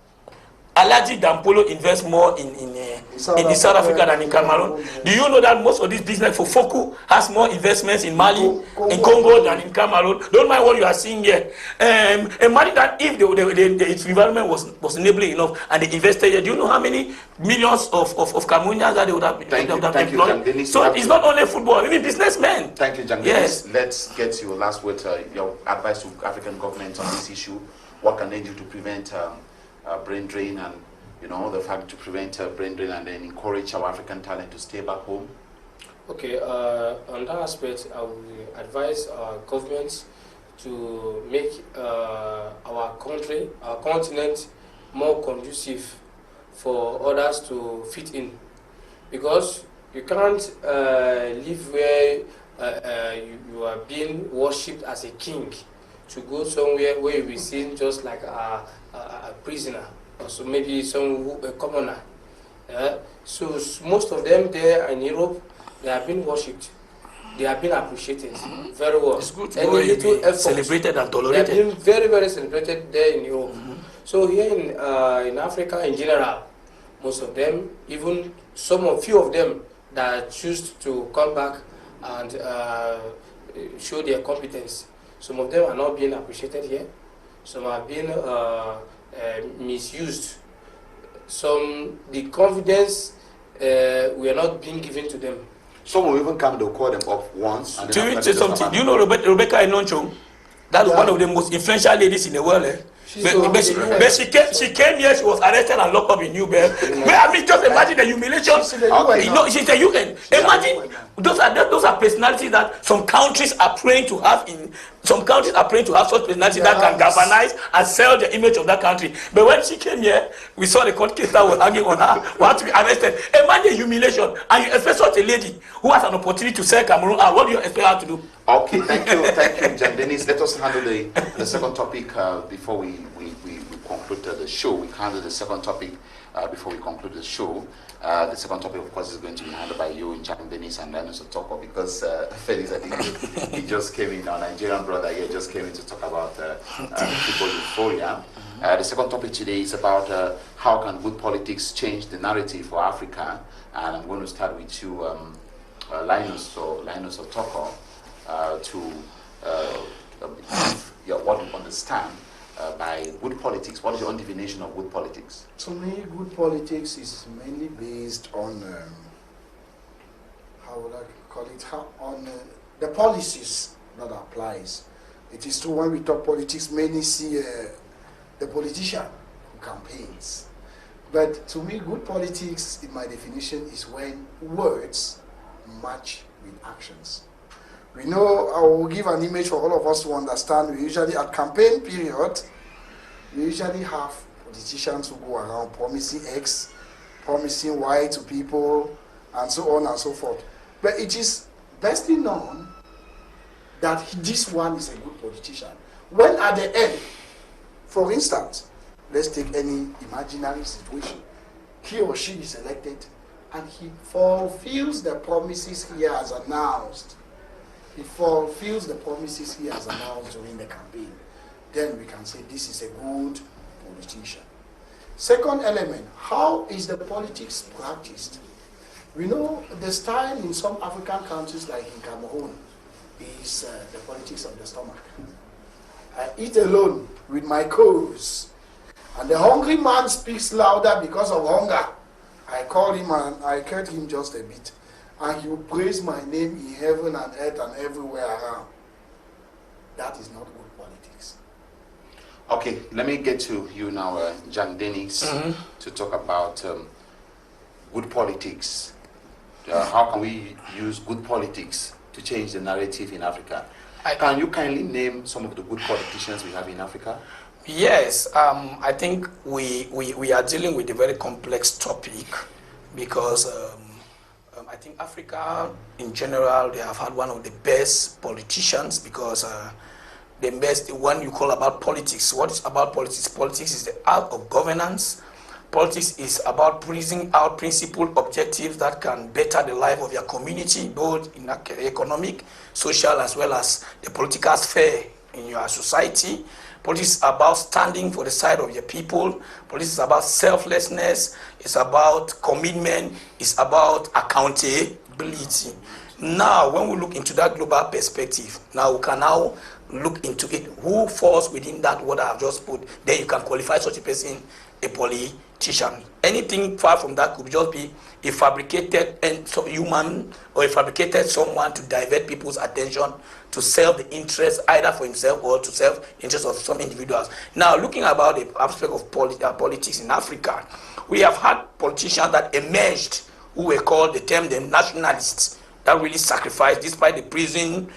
Alaji Dampolo invests more in South Africa than in Cameroon? Do you know that most of this business for Foku has more investments in Mali, in Congo than in Cameroon? Don't mind what you are seeing here. Imagine that if its environment was enabling enough and they invested here, do you know how many millions of Cameroonians that they would have employed? So it's not only football, even businessmen. Thank you, Denis. Yes. Let's get your last word, your advice to African governments on this issue. What can they do to prevent brain drain and the fact to prevent brain drain and then encourage our African talent to stay back home? Okay, on that aspect, I would advise our governments to make our country, our continent, more conducive for others to fit in, because you can't live where you are being worshipped as a king to go somewhere where you'll be seen just like a prisoner, or so maybe a commoner. So most of them there in Europe, they have been worshipped. They have been appreciated very well. It's good to be celebrated and tolerated. They have been very, very celebrated there in Europe. So here in Africa in general, most of them, even few of them that choose to come back and show their competence, some of them are not being appreciated here. Some are being misused. The confidence we are not being given to them. Some will even come, they'll call them up once. And do you say something? Do you know Rebecca Enoncho? That's one of the most influential ladies in the world. But she came here, she was arrested and locked up in New York. I mean, just imagine the humiliation. She's the UN. Imagine, those are personalities that some countries are praying to have some countries are praying to have such personalities that can galvanize and sell the image of that country. But when she came here, we saw the court case that was hanging on her, who had to be arrested. Imagine the humiliation. And you expect such a lady who has an opportunity to sell Cameroon out. What do you expect her to do? Okay, thank you, John Denis. Let us handle the second topic before we conclude the show. We handle the second topic before we conclude the show. The second topic, of course, is going to be handled by you, John Denis, and then also Otoko, because Felix Adigwe, he just came in, our Nigerian brother here, just came in to talk about football euphoria. The second topic today is about how can good politics change the narrative for Africa, and I'm going to start with you, Linus Otoko, to what you understand by good politics. What is your own definition of good politics? To me, good politics is mainly based on how would I call it? On the policies that applies. It is true when we talk politics, many see the politician who campaigns. But to me, good politics, in my definition, is when words match with actions. We know, I will give an image for all of us to understand. We usually, at campaign period, we usually have politicians who go around promising X, promising Y to people, and so on and so forth. But it is bestly known that this one is a good politician. When at the end, for instance, let's take any imaginary situation, he or she is elected, and he fulfills the promises he has announced. He fulfills the promises he has announced during the campaign. Then we can say this is a good politician. Second element, how is the politics practiced? We know the style in some African countries, like in Cameroon, is the politics of the stomach. I eat alone with my cause, and the hungry man speaks louder because of hunger. I call him and I cut him just a bit, and he will praise my name in heaven and earth and everywhere around. That is not good politics. Okay, let me get to you now, Denis, to talk about good politics. How can we use good politics to change the narrative in Africa? Can you kindly name some of the good politicians we have in Africa? Yes, I think we are dealing with a very complex topic because I think Africa in general, they have had one of the best politicians because the best one you call about politics. What is about politics? Politics is the art of governance. Politics is about bringing out principled objectives that can better the life of your community, both in economic, social, as well as the political sphere in your society. Politics is about standing for the side of your people. Politics is about selflessness. It's about commitment. It's about accountability. Now, when we look into that global perspective, now we can now look into it. Who falls within that what I have just put? Then you can qualify such a person a politician. Anything far from that could just be a fabricated and so human or a fabricated someone to divert people's attention to self the interest either for himself or to self interest of some individuals. Now, looking about the aspect of politics in Africa, we have had politicians that emerged who were called, the term them nationalists, that really sacrificed despite the prison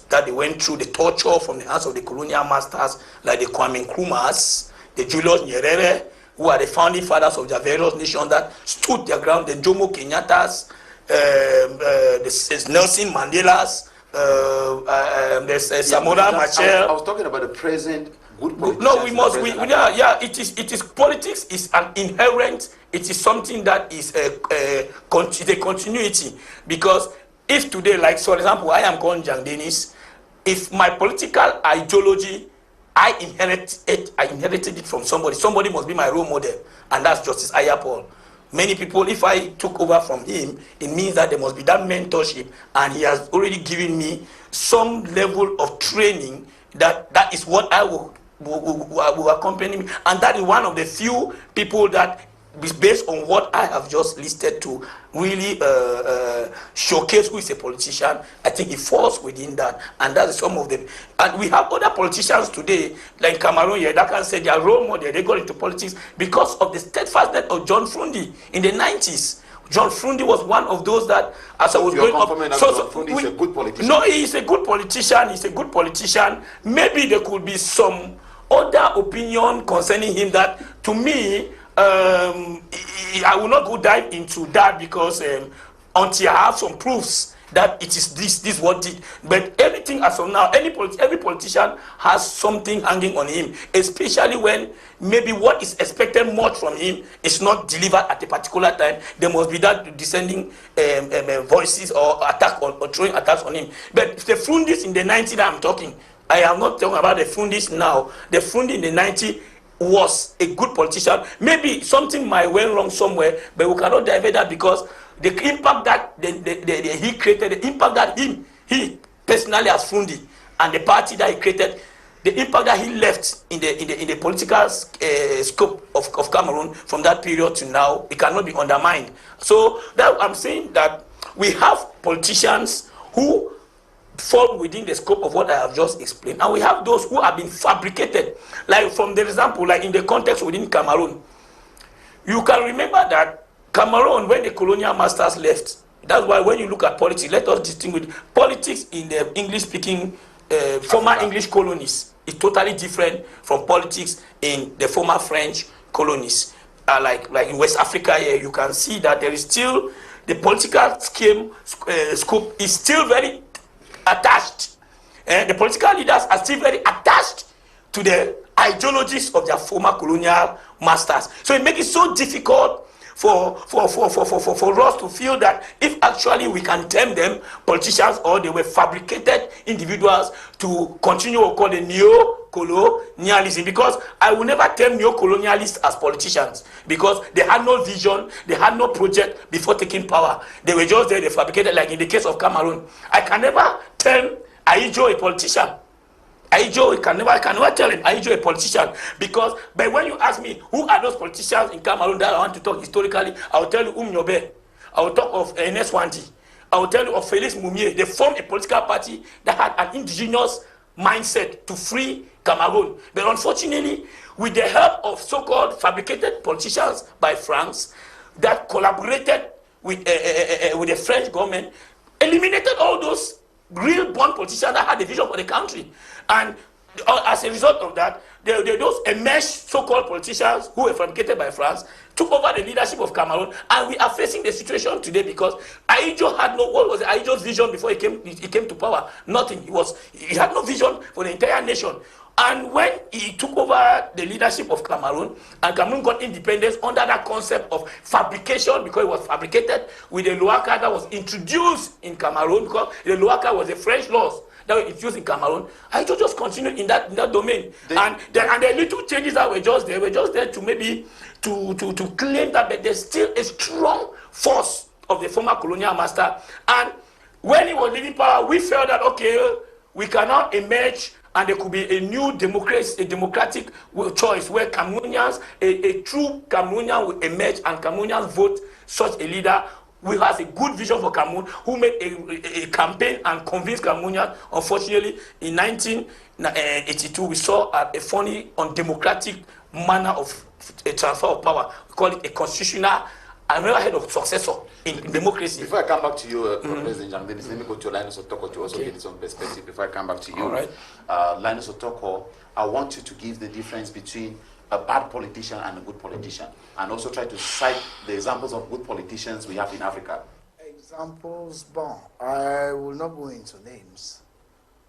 that they went through, the torture from the hands of the colonial masters like the Kwame Nkrumahs, the Julius Nyerere, who are the founding fathers of their various nations that stood their ground, the Jomo Kenyatta's, the Nelson Mandela's, there's Samora Machel. I was talking about the present good politicians. No, we must, it is politics is an inherent, it is something that is a continuity, because if today, like for example, I am called Denis, if my political ideology, I inherited it from somebody. Somebody must be my role model, and that's Justice Ayapol. Many people, if I took over from him, it means that there must be that mentorship, and he has already given me some level of training that is what I will accompany me, and that is one of the few people that is based on what I have just listed to really showcase who is a politician. I think it falls within that, and that's some of them. And we have other politicians today, like Cameroon, that can say they are role model. They got into politics because of the steadfastness of John Frundi in the 90s. John Frundi was one of those that, as I was going up, John Frundi is a good politician. No, he is a good politician. He's a good politician. Maybe there could be some other opinion concerning him that, to me, I will not go dive into that because until I have some proofs that it is this what did. But everything as of now, every politician has something hanging on him, especially when maybe what is expected much from him is not delivered at a particular time. There must be that descending voices or attack or throwing attacks on him. But the Fundis in the 90s that I'm talking, I am not talking about the Fundis now. The Fundi in the 90s was a good politician. Maybe something might went wrong somewhere, but we cannot divert that because the impact that he created, the impact that he personally as Fundi and the party that he created, the impact that he left in the political scope of Cameroon from that period to now, it cannot be undermined. So that I'm saying that we have politicians who fall within the scope of what I have just explained, and we have those who have been fabricated. Like from the example, like in the context within Cameroon, you can remember that Cameroon, when the colonial masters left, that's why when you look at politics, let us distinguish politics in the English-speaking former English colonies is totally different from politics in the former French colonies. Like in West Africa here, you can see that there is still the political scope is still very attached. The political leaders are still very attached to the ideologies of their former colonial masters. So it makes it so difficult for us to feel that if actually we can term them politicians or they were fabricated individuals to continue what we call the neo-colonialism, because I will never term neo-colonialists as politicians because they had no vision, they had no project before taking power. They were just there, they fabricated, like in the case of Cameroon. I can never term Aijo a politician. I can never tell him Aijo a politician because, but when you ask me who are those politicians in Cameroon that I want to talk historically, I will tell you Nyobe. I will talk of Ernest Wandi. I will tell you of Felix Mumie. They formed a political party that had an indigenous mindset to free Cameroon. But unfortunately, with the help of so-called fabricated politicians by France that collaborated with the French government, eliminated all those real born politicians that had a vision for the country. And as a result of that, those emerged so-called politicians who were fabricated by France took over the leadership of Cameroon, and we are facing the situation today because Ahidjo had no, what was Ahidjo's vision before he came to power? Nothing. He had no vision for the entire nation. And when he took over the leadership of Cameroon, and Cameroon got independence under that concept of fabrication, because it was fabricated with the Loaka that was introduced in Cameroon, because the Loaka was the French laws that were introduced in Cameroon, I just continued in that domain. And the little changes that were just there to maybe to claim that, but there's still a strong force of the former colonial master. And when he was leaving power, we felt that, okay, we cannot emerge and there could be a new democracy, a democratic choice where Cameroonians, a true Cameroonian will emerge and Cameroonians vote such a leader who has a good vision for Cameroon, who made a campaign and convinced Cameroonians. Unfortunately, in 1982, we saw a funny, undemocratic manner of a transfer of power. We call it a constitutional. I've never heard of successor in democracy. Before I come back to you, President Denis, let me go to Linus Otoko to also get his own perspective before I come back to you. All right. Linus Otoko, I want you to give the difference between a bad politician and a good politician, and also try to cite the examples of good politicians we have in Africa. Examples, bon, I will not go into names,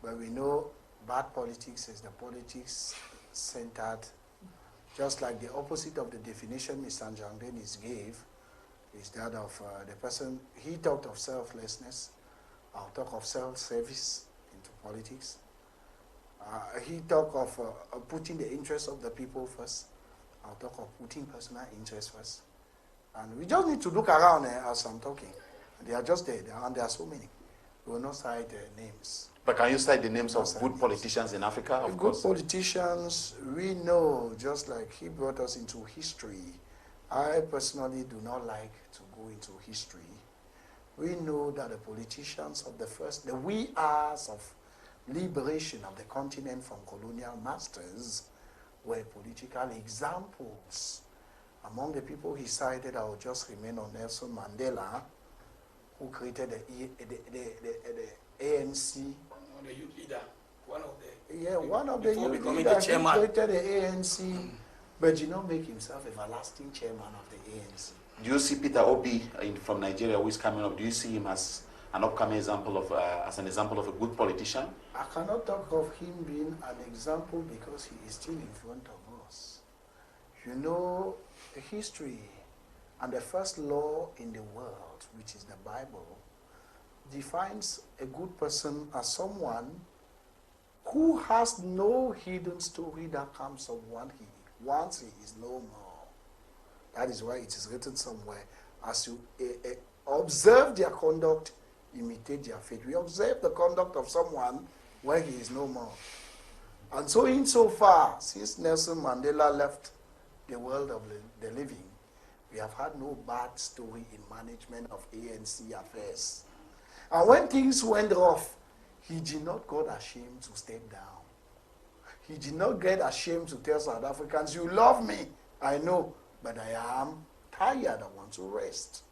but we know bad politics is the politics centered, just like the opposite of the definition Mr. Denis gave is that of the person, he talked of selflessness, I'll talk of self-service into politics. He talked of putting the interests of the people first. I'll talk of putting personal interests first. And we just need to look around as I'm talking. They are just there, and there are so many. We will not cite names. But can you cite the names of good politicians in Africa? Of course. Good politicians, we know, just like he brought us into history. I personally do not like to go into history. We know that the politicians of the we-ares of liberation of the continent from colonial masters were political examples. Among the people he cited, I will just remain on Nelson Mandela, who created the ANC. The youth leader, one of the youth leaders. He created the ANC, but did not make himself everlasting chairman of the ANC. Do you see Peter Obi from Nigeria, who is coming up? Do you see him as an upcoming example of a good politician? I cannot talk of him being an example because he is still in front of us. You know, history and the first law in the world, which is the Bible, defines a good person as someone who has no hidden story that comes of once he is no more. That is why it is written somewhere, as you observe their conduct, imitate their faith. We observe the conduct of someone where he is no more. And so insofar, since Nelson Mandela left the world of the living, we have had no bad story in management of ANC affairs. And when things went rough, he did not get ashamed to step down. He did not get ashamed to tell South Africans, you love me, I know, but I am tired, I want to rest.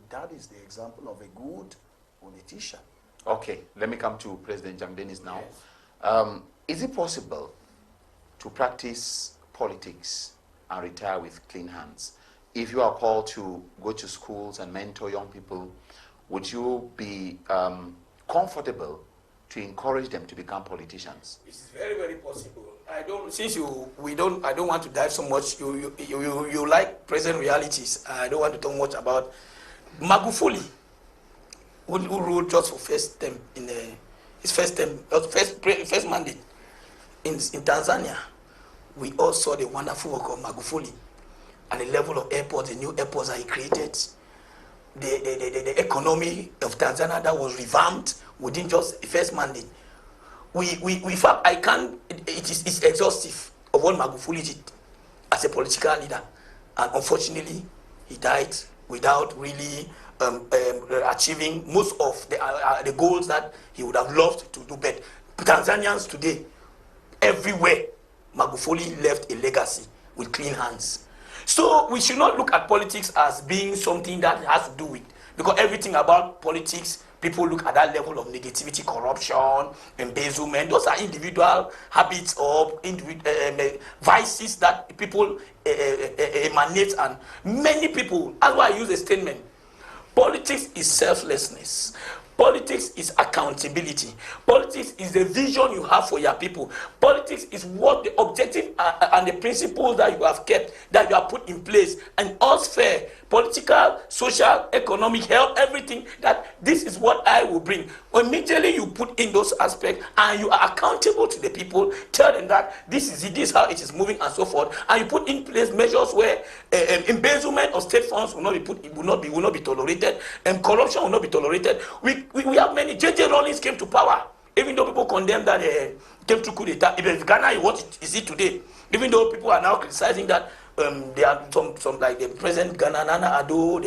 That is the example of a good politician. Okay, let me come to President Denis now. Yes. Is it possible to practice politics and retire with clean hands? If you are called to go to schools and mentor young people, would you be comfortable to encourage them to become politicians? It's very, very possible. I don't want to dive so much. You like present realities. I don't want to talk much about Magufuli, who ruled just for first term in his first mandate in Tanzania. We all saw the wonderful work of Magufuli and the level of airports, the new airports that he created, the economy of Tanzania that was revamped within just the first mandate. In fact, it's exhaustive of what Magufuli did as a political leader, and unfortunately, he died without really achieving most of the goals that he would have loved to do. But Tanzanians today, everywhere, Magufuli left a legacy with clean hands. So we should not look at politics as being something that has to do with, because everything about politics, people look at that level of negativity, corruption, embezzlement. Those are individual habits or vices that people emanate, and many people, that's why I use a statement. Politics is selflessness. Politics is accountability. Politics is the vision you have for your people. Politics is what the objective and the principles that you have kept, that you have put in place, and all's fair. Political, social, economic, health, everything, that this is what I will bring. Immediately you put in those aspects and you are accountable to the people, tell them that this is it, this is how it is moving and so forth, and you put in place measures where embezzlement of state funds will not be tolerated, and corruption will not be tolerated. We have many. J.J. Rawlings came to power, even though people condemn that came to coup d'etat. If Ghana, what is it today? Even though people are now criticizing that there are some like the president Ghana, Nana Addo,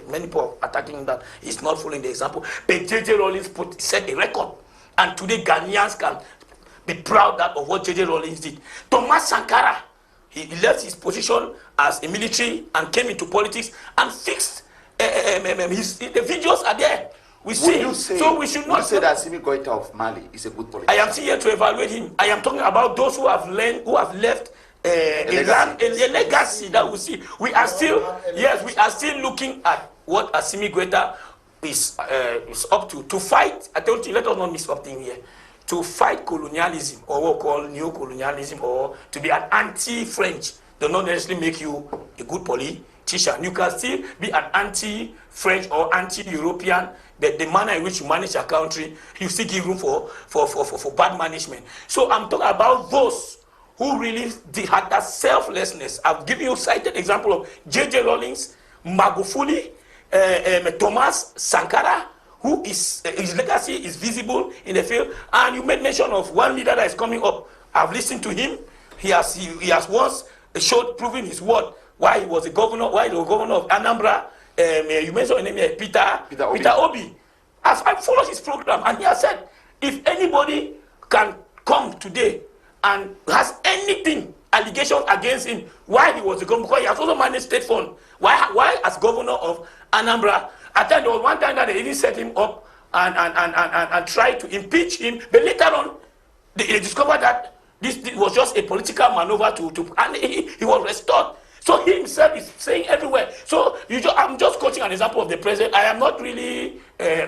many people attacking that he's not following the example. But J.J. Rawlings set a record, and today Ghanaians can be proud of what J.J. Rawlings did. Thomas Sankara, he left his position as a military and came into politics and fixed. The videos are there. We see. So we should not say that Assimi Goïta of Mali is a good politician. I am still here to evaluate him. I am talking about those who have left a legacy that we see. We are still looking at what Assimi Goïta is up to fight. I told you, let us not miss something here. To fight colonialism, or what we call neo-colonialism, or to be an anti-French, does not necessarily make you a good politician. You can still be an anti-French or anti-European. The manner in which you manage your country, you still give room for bad management. So I'm talking about those who really had that selflessness. I've given you cited example of J.J. Rawlings, Magufuli, Thomas Sankara, who is his legacy is visible in the field. And you made mention of one leader that is coming up. I've listened to him. He has once proven his word. Why he was a governor? Why he was governor of Anambra? You mentioned his name, Peter Obi. I followed his program, and he has said, if anybody can come today and has anything, allegation against him, why he was the governor, because he has also managed state fund. Why as governor of Anambra? I think there was one time that they even set him up and tried to impeach him, but later on, they discovered that this was just a political maneuver and he was restored. So he himself is saying everywhere. So I'm just quoting an example of the president. I am not really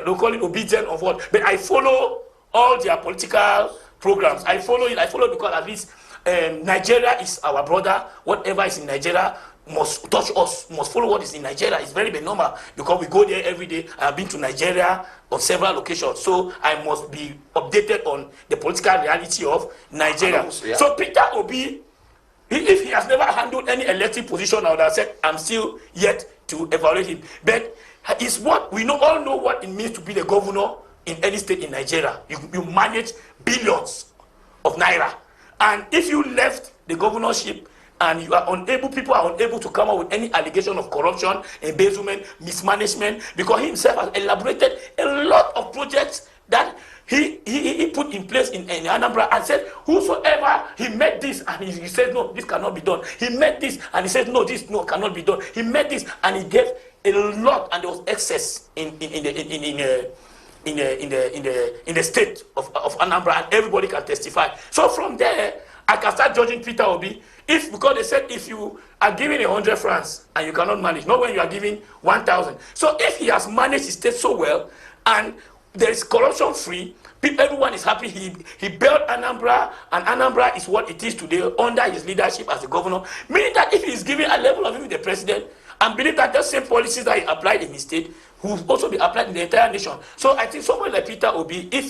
locally obedient of what, but I follow all their political programs. I follow it. I follow because at least Nigeria is our brother. Whatever is in Nigeria must touch us, must follow what is in Nigeria. It's very normal because we go there every day. I have been to Nigeria on several locations. So I must be updated on the political reality of Nigeria. So Peter Obi, if he has never handled any elected position, I would have said, I'm still yet to evaluate him. But it's what we all know what it means to be the governor in any state in Nigeria. You manage billions of naira. And if you left the governorship and you are unable, people are unable to come up with any allegation of corruption, embezzlement, mismanagement, because he himself has elaborated a lot of projects that he put in place in Anambra and said, whosoever, he met this and he said, no, this cannot be done. He met this and he said, no, this cannot be done. He met this and he gave a lot, and there was excess in the state of Anambra, and everybody can testify. So from there, I can start judging Peter Obi. Because they said if you are giving 100 francs and you cannot manage, not when you are giving 1,000. So if he has managed his state so well and there is corruption free, everyone is happy. He built Anambra, and Anambra is what it is today under his leadership as the governor. Meaning that if he is giving a level of him with the president, and believe that the same policies that he applied in his state will also be applied in the entire nation. So I think someone like Peter Obi, I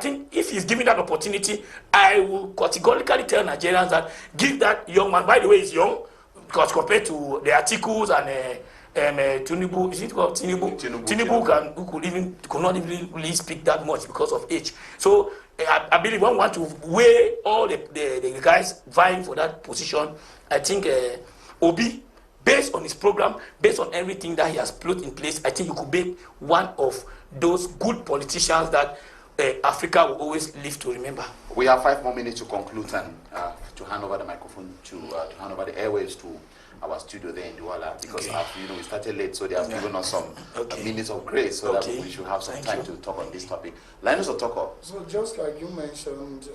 think if he's given that opportunity, I will categorically tell Nigerians that give that young man. By the way, he's young because compared to the articles and Tinubu, is it called Tinubu? Tinubu could not even really speak that much because of age. So I believe one want to weigh all the guys vying for that position. I think Obi, based on his program, based on everything that he has put in place, I think you could be one of those good politicians that Africa will always live to remember. We have 5 more minutes to conclude and to hand over the microphone to hand over the airwaves to our studio there in Douala, because we started late, so they have given us some minutes of grace so that we should have some time to talk on this topic. Linus Otoko. So just like you mentioned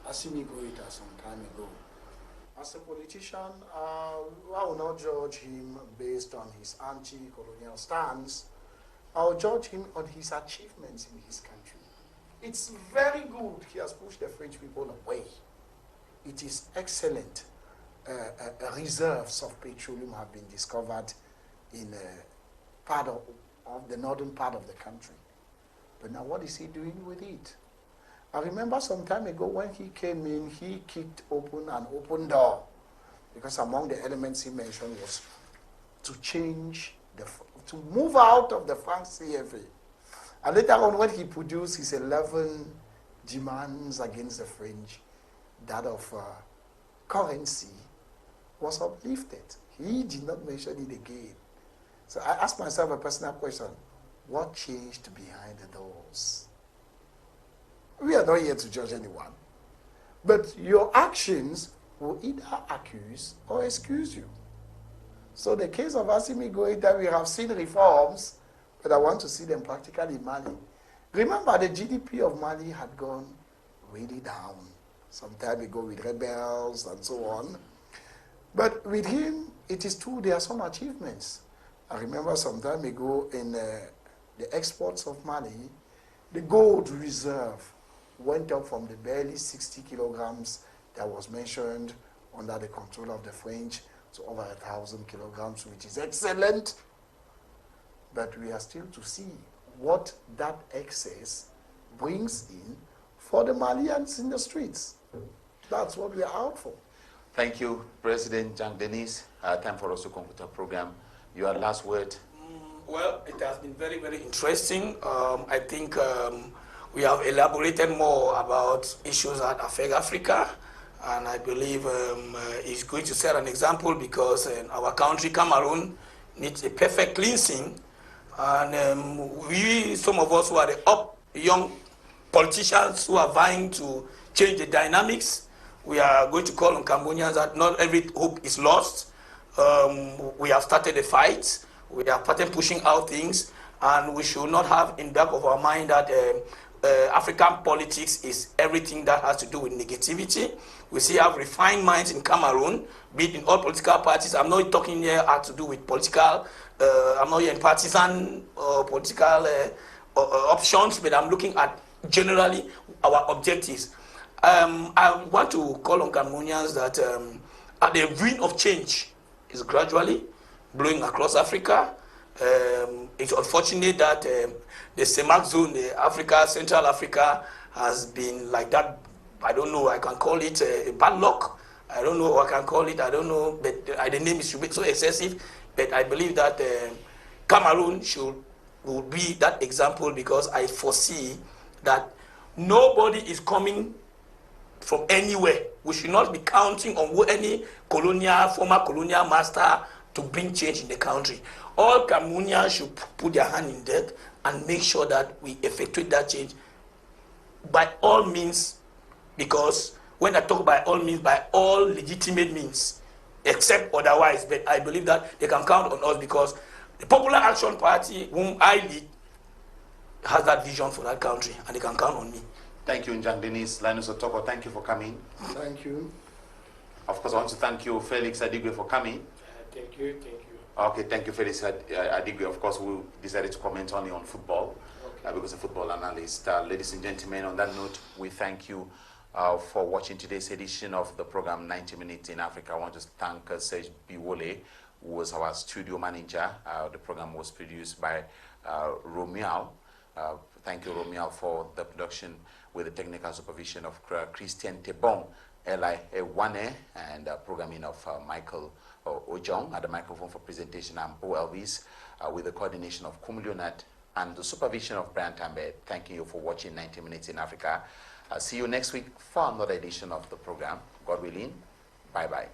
Assimi Goïta some time ago, as a politician, I will not judge him based on his anti-colonial stance. I'll judge him on his achievements in his country. It's very good he has pushed the French people away. It is excellent. Reserves of petroleum have been discovered in part of the northern part of the country. But now what is he doing with it? I remember some time ago when he came in, he kicked open an open door, because among the elements he mentioned was to change, to move out of the Franc CFA. And later on, when he produced his 11 demands against the French, that of currency was uplifted. He did not mention it again. So I asked myself a personal question: what changed behind the doors? We are not here to judge anyone, but your actions will either accuse or excuse you. So the case of Assimi Goïta, we have seen reforms, but I want to see them practically in Mali. Remember, the GDP of Mali had gone really down some time ago with rebels and so on. But with him, it is true there are some achievements. I remember some time ago in the exports of Mali, the gold reserve went up from the barely 60 kilograms that was mentioned under the control of the French to over 1,000 kilograms, which is excellent. But we are still to see what that excess brings in for the Malians in the streets. That's what we are out for. Thank you, President Denis. Time for us to conclude our program. Your last word. Well, it has been very, very interesting. I think we have elaborated more about issues that affect Africa, and I believe it's going to set an example, because our country, Cameroon, needs a perfect cleansing, and some of us who are the young politicians who are vying to change the dynamics, we are going to call on Cambodians that not every hope is lost. We have started a fight. We have started pushing out things, and we should not have in the back of our mind that African politics is everything that has to do with negativity. We still have refined minds in Cameroon, be it in all political parties. I'm not talking here has to do with political, I'm not here in partisan or political options, but I'm looking at generally our objectives. I want to call on Cameroonians that the wind of change is gradually blowing across Africa. It's unfortunate that the CEMAC zone, the Central Africa, has been like that. I don't know, I can call it a bad luck. I don't know what I can call it, I don't know, but the name is so excessive. But I believe that Cameroon will be that example, because I foresee that nobody is coming from anywhere. We should not be counting on any former colonial master to bring change in the country. All Cameroonians should put their hand in deck and make sure that we effectuate that change by all means, because when I talk by all means, by all legitimate means, except otherwise. But I believe that they can count on us, because the Popular Action Party, whom I lead, has that vision for that country, and they can count on me. Thank you, Denis. Linus Otoko, thank you for coming. Thank you. Of course, I want to thank you, Felix Adigwe, for coming. Thank you. Okay, thank you, Felix Adigwe. Of course, we decided to comment only on football, because of football analyst. Ladies and gentlemen, on that note, we thank you for watching today's edition of the program 90 Minutes in Africa. I want to thank Serge Biwole, who was our studio manager. The program was produced by Romeo. Thank you, Romeo, for the production with the technical supervision of Christian Tebong, Eli Ewane, and programming of Michael Ojong. At the microphone for presentation, I'm Boh Elvis, with the coordination of Kum Leonard and the supervision of Brian Tambed. Thanking you for watching 90 Minutes in Africa. See you next week for another edition of the program. God willing, bye-bye.